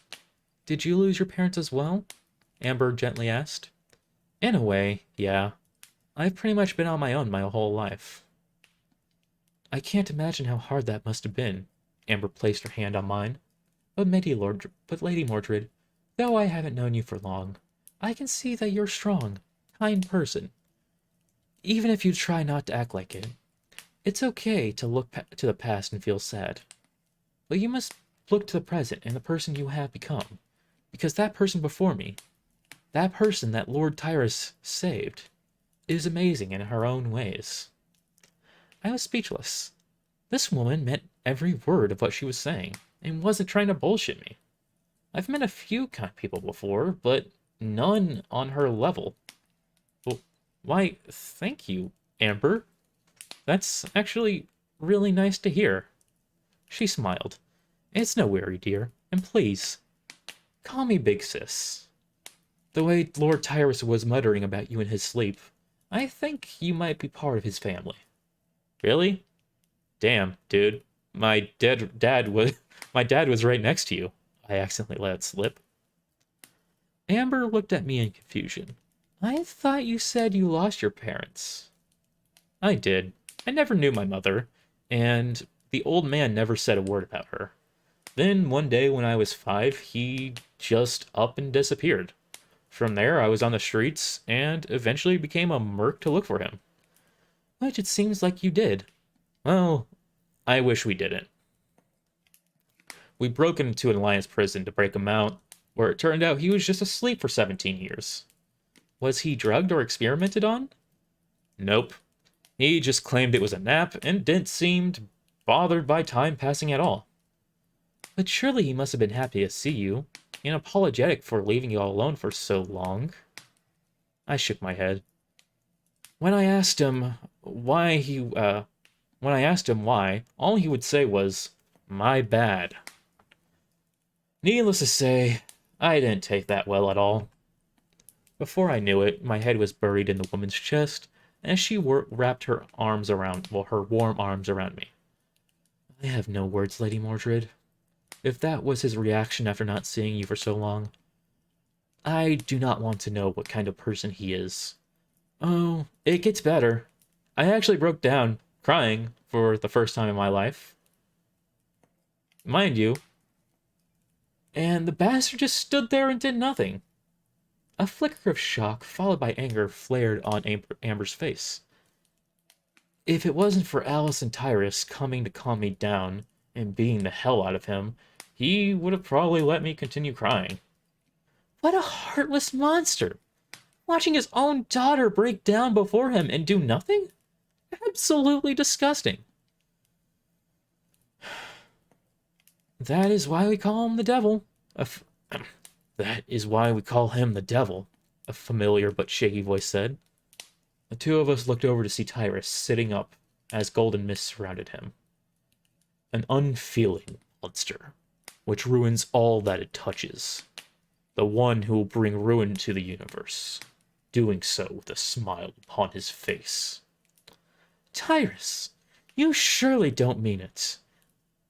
Did you lose your parents as well? Amber gently asked. In a way, yeah. I've pretty much been on my own my whole life. I can't imagine how hard that must have been. Amber placed her hand on mine. But Lady Mordred, though I haven't known you for long, I can see that you're a strong, kind person. Even if you try not to act like it, it's okay to look to the past and feel sad. But you must look to the present and the person you have become, because that person before me, That person that Lord Tyrus saved is amazing in her own ways. I was speechless. This woman meant every word of what she was saying, and wasn't trying to bullshit me. I've met a few kind people before, but none on her level. Well, why, thank you, Amber. That's actually really nice to hear. She smiled. It's no worry, dear, and please, call me Big Sis. The way Lord Tyrus was muttering about you in his sleep, I think you might be part of his family. Really? Damn, dude. My dad was right next to you. I accidentally let it slip. Amber looked at me in confusion. I thought you said you lost your parents. I did. I never knew my mother, and the old man never said a word about her. Then one day when I was 5, he just up and disappeared. From there, I was on the streets and eventually became a merc to look for him. Which it seems like you did. Well, I wish we didn't. We broke into an Alliance prison to break him out, where it turned out he was just asleep for 17 years. Was he drugged or experimented on? Nope. He just claimed it was a nap and didn't seem bothered by time passing at all. But surely he must have been happy to see you, and apologetic for leaving you all alone for so long. I shook my head. When I asked him why, all he would say was, "My bad." Needless to say, I didn't take that well at all. Before I knew it, my head was buried in the woman's chest, as she wrapped her warm arms around me. I have no words, Lady Mordred. If that was his reaction after not seeing you for so long, I do not want to know what kind of person he is. Oh, it gets better. I actually broke down, crying, for the first time in my life. Mind you. And the bastard just stood there and did nothing. A flicker of shock, followed by anger, flared on Amber's face. If it wasn't for Alice and Tyrus coming to calm me down and beating the hell out of him, he would have probably let me continue crying. What a heartless monster! Watching his own daughter break down before him and do nothing? Absolutely disgusting. That is why we call him the devil. That is why we call him the devil, a familiar but shaky voice said. The two of us looked over to see Tyrus sitting up as golden mist surrounded him. An unfeeling monster, which ruins all that it touches. The one who will bring ruin to the universe, doing so with a smile upon his face. Tyrus, you surely don't mean it,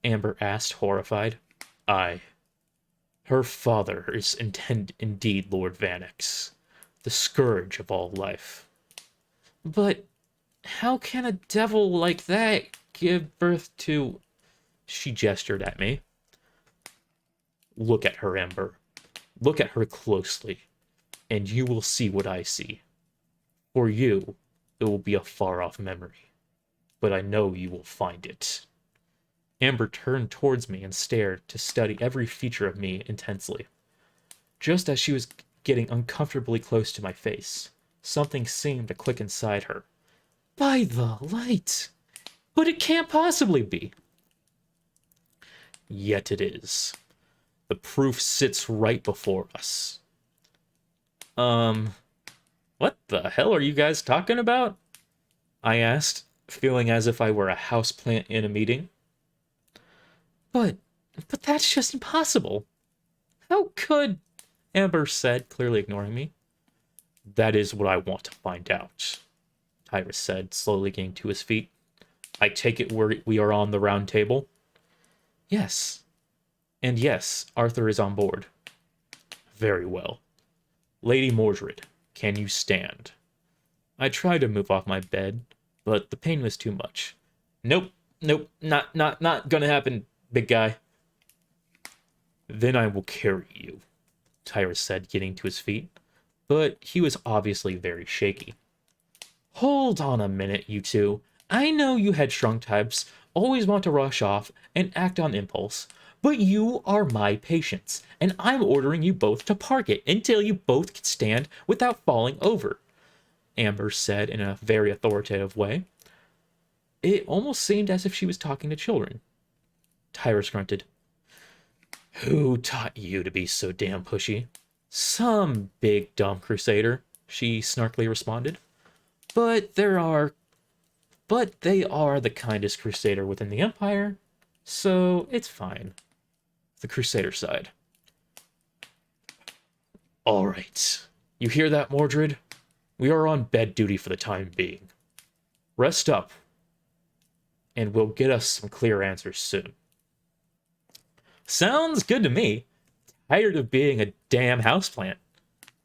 Amber asked, horrified. Aye. Her father is indeed Lord Vanix, the scourge of all life. But how can a devil like that give birth to... She gestured at me. Look at her, Amber. Look at her closely, and you will see what I see. For you, it will be a far-off memory, but I know you will find it. Amber turned towards me and stared to study every feature of me intensely. Just as she was getting uncomfortably close to my face, something seemed to click inside her. By the light! But it can't possibly be! Yet it is. The proof sits right before us. What the hell are you guys talking about? I asked, feeling as if I were a houseplant in a meeting. But that's just impossible. How could... Amber said, clearly ignoring me. That is what I want to find out, Tyrus said, slowly getting to his feet. I take it we are on the round table? Yes. And yes, Arthur is on board. Very well. Lady Mordred, can you stand? I tried to move off my bed, but the pain was too much. Nope, not gonna happen, big guy. Then I will carry you, Tyrus said, getting to his feet, but he was obviously very shaky. Hold on a minute, you two. I know you headstrong types always want to rush off and act on impulse, But you are my patients, and I'm ordering you both to park it until you both can stand without falling over, Amber said in a very authoritative way. It almost seemed as if she was talking to children. Tyrus grunted. Who taught you to be so damn pushy? Some big dumb crusader, she snarkily responded. But they are the kindest crusader within the Empire, so it's fine. The crusader sighed. All right. You hear that, Mordred? We are on bed duty for the time being. Rest up, and we'll get us some clear answers soon. Sounds good to me. Tired of being a damn houseplant.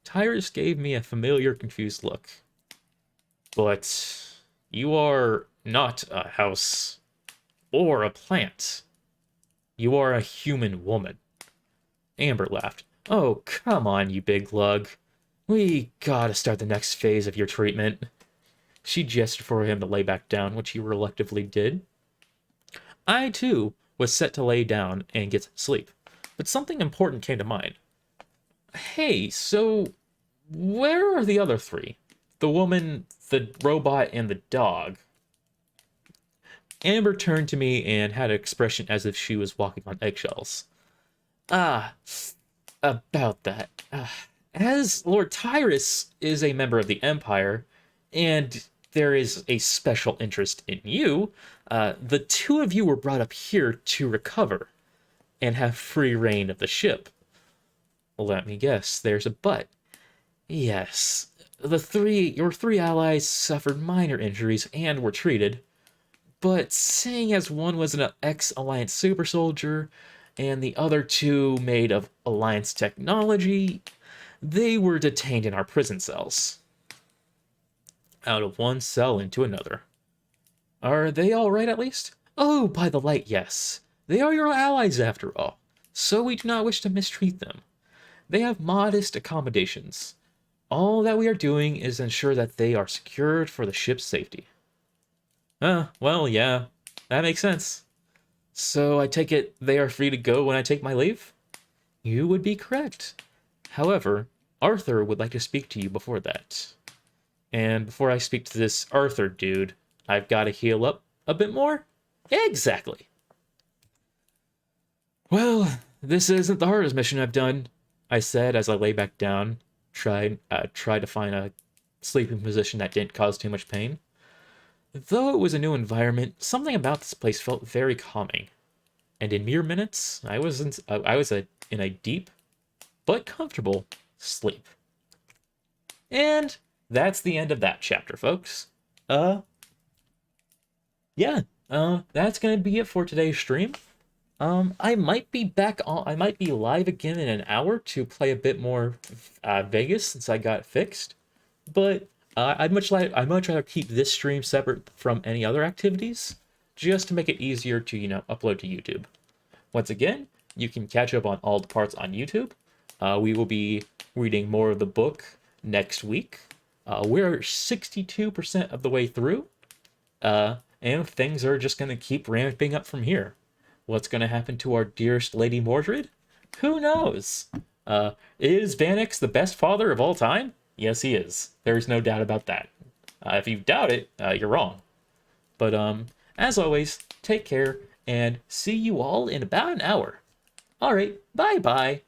Tyrus gave me a familiar, confused look. But you are not a house or a plant. You are a human woman. Amber laughed. Oh, come on, you big lug. We gotta start the next phase of your treatment. She gestured for him to lay back down, which he reluctantly did. I, too, was set to lay down and get some sleep, but something important came to mind. Hey, so where are the other three? The woman, the robot, and the dog. Amber turned to me and had an expression as if she was walking on eggshells. About that. As Lord Tyrus is a member of the Empire, and there is a special interest in you, the two of you were brought up here to recover and have free reign of the ship. Let me guess, there's a but. Yes, your three allies suffered minor injuries and were treated, but seeing as one was an ex-Alliance super soldier and the other two made of Alliance technology, they were detained in our prison cells. Out of one cell into another. Are they all right at least? Oh, by the light, yes. They are your allies after all, so we do not wish to mistreat them. They have modest accommodations. All that we are doing is ensure that they are secured for the ship's safety. Well, yeah, that makes sense. So I take it they are free to go when I take my leave? You would be correct. However, Arthur would like to speak to you before that. And before I speak to this Arthur dude, I've got to heal up a bit more? Exactly. Well, this isn't the hardest mission I've done, I said as I lay back down, tried to find a sleeping position that didn't cause too much pain. Though it was a new environment, something about this place felt very calming. And in mere minutes, I was in a deep but comfortable sleep. And that's the end of that chapter, folks. That's gonna be it for today's stream. I might be live again in an hour to play a bit more Vegas since I got fixed. But I'd much rather keep this stream separate from any other activities, just to make it easier to upload to YouTube. Once again, you can catch up on all the parts on YouTube. We will be reading more of the book next week. We're 62% of the way through, and things are just going to keep ramping up from here. What's going to happen to our dearest Lady Mordred? Who knows? Is Vanix the best father of all time? Yes, he is. There's no doubt about that. If you doubt it, you're wrong. But as always, take care, and see you all in about an hour. All right, bye-bye.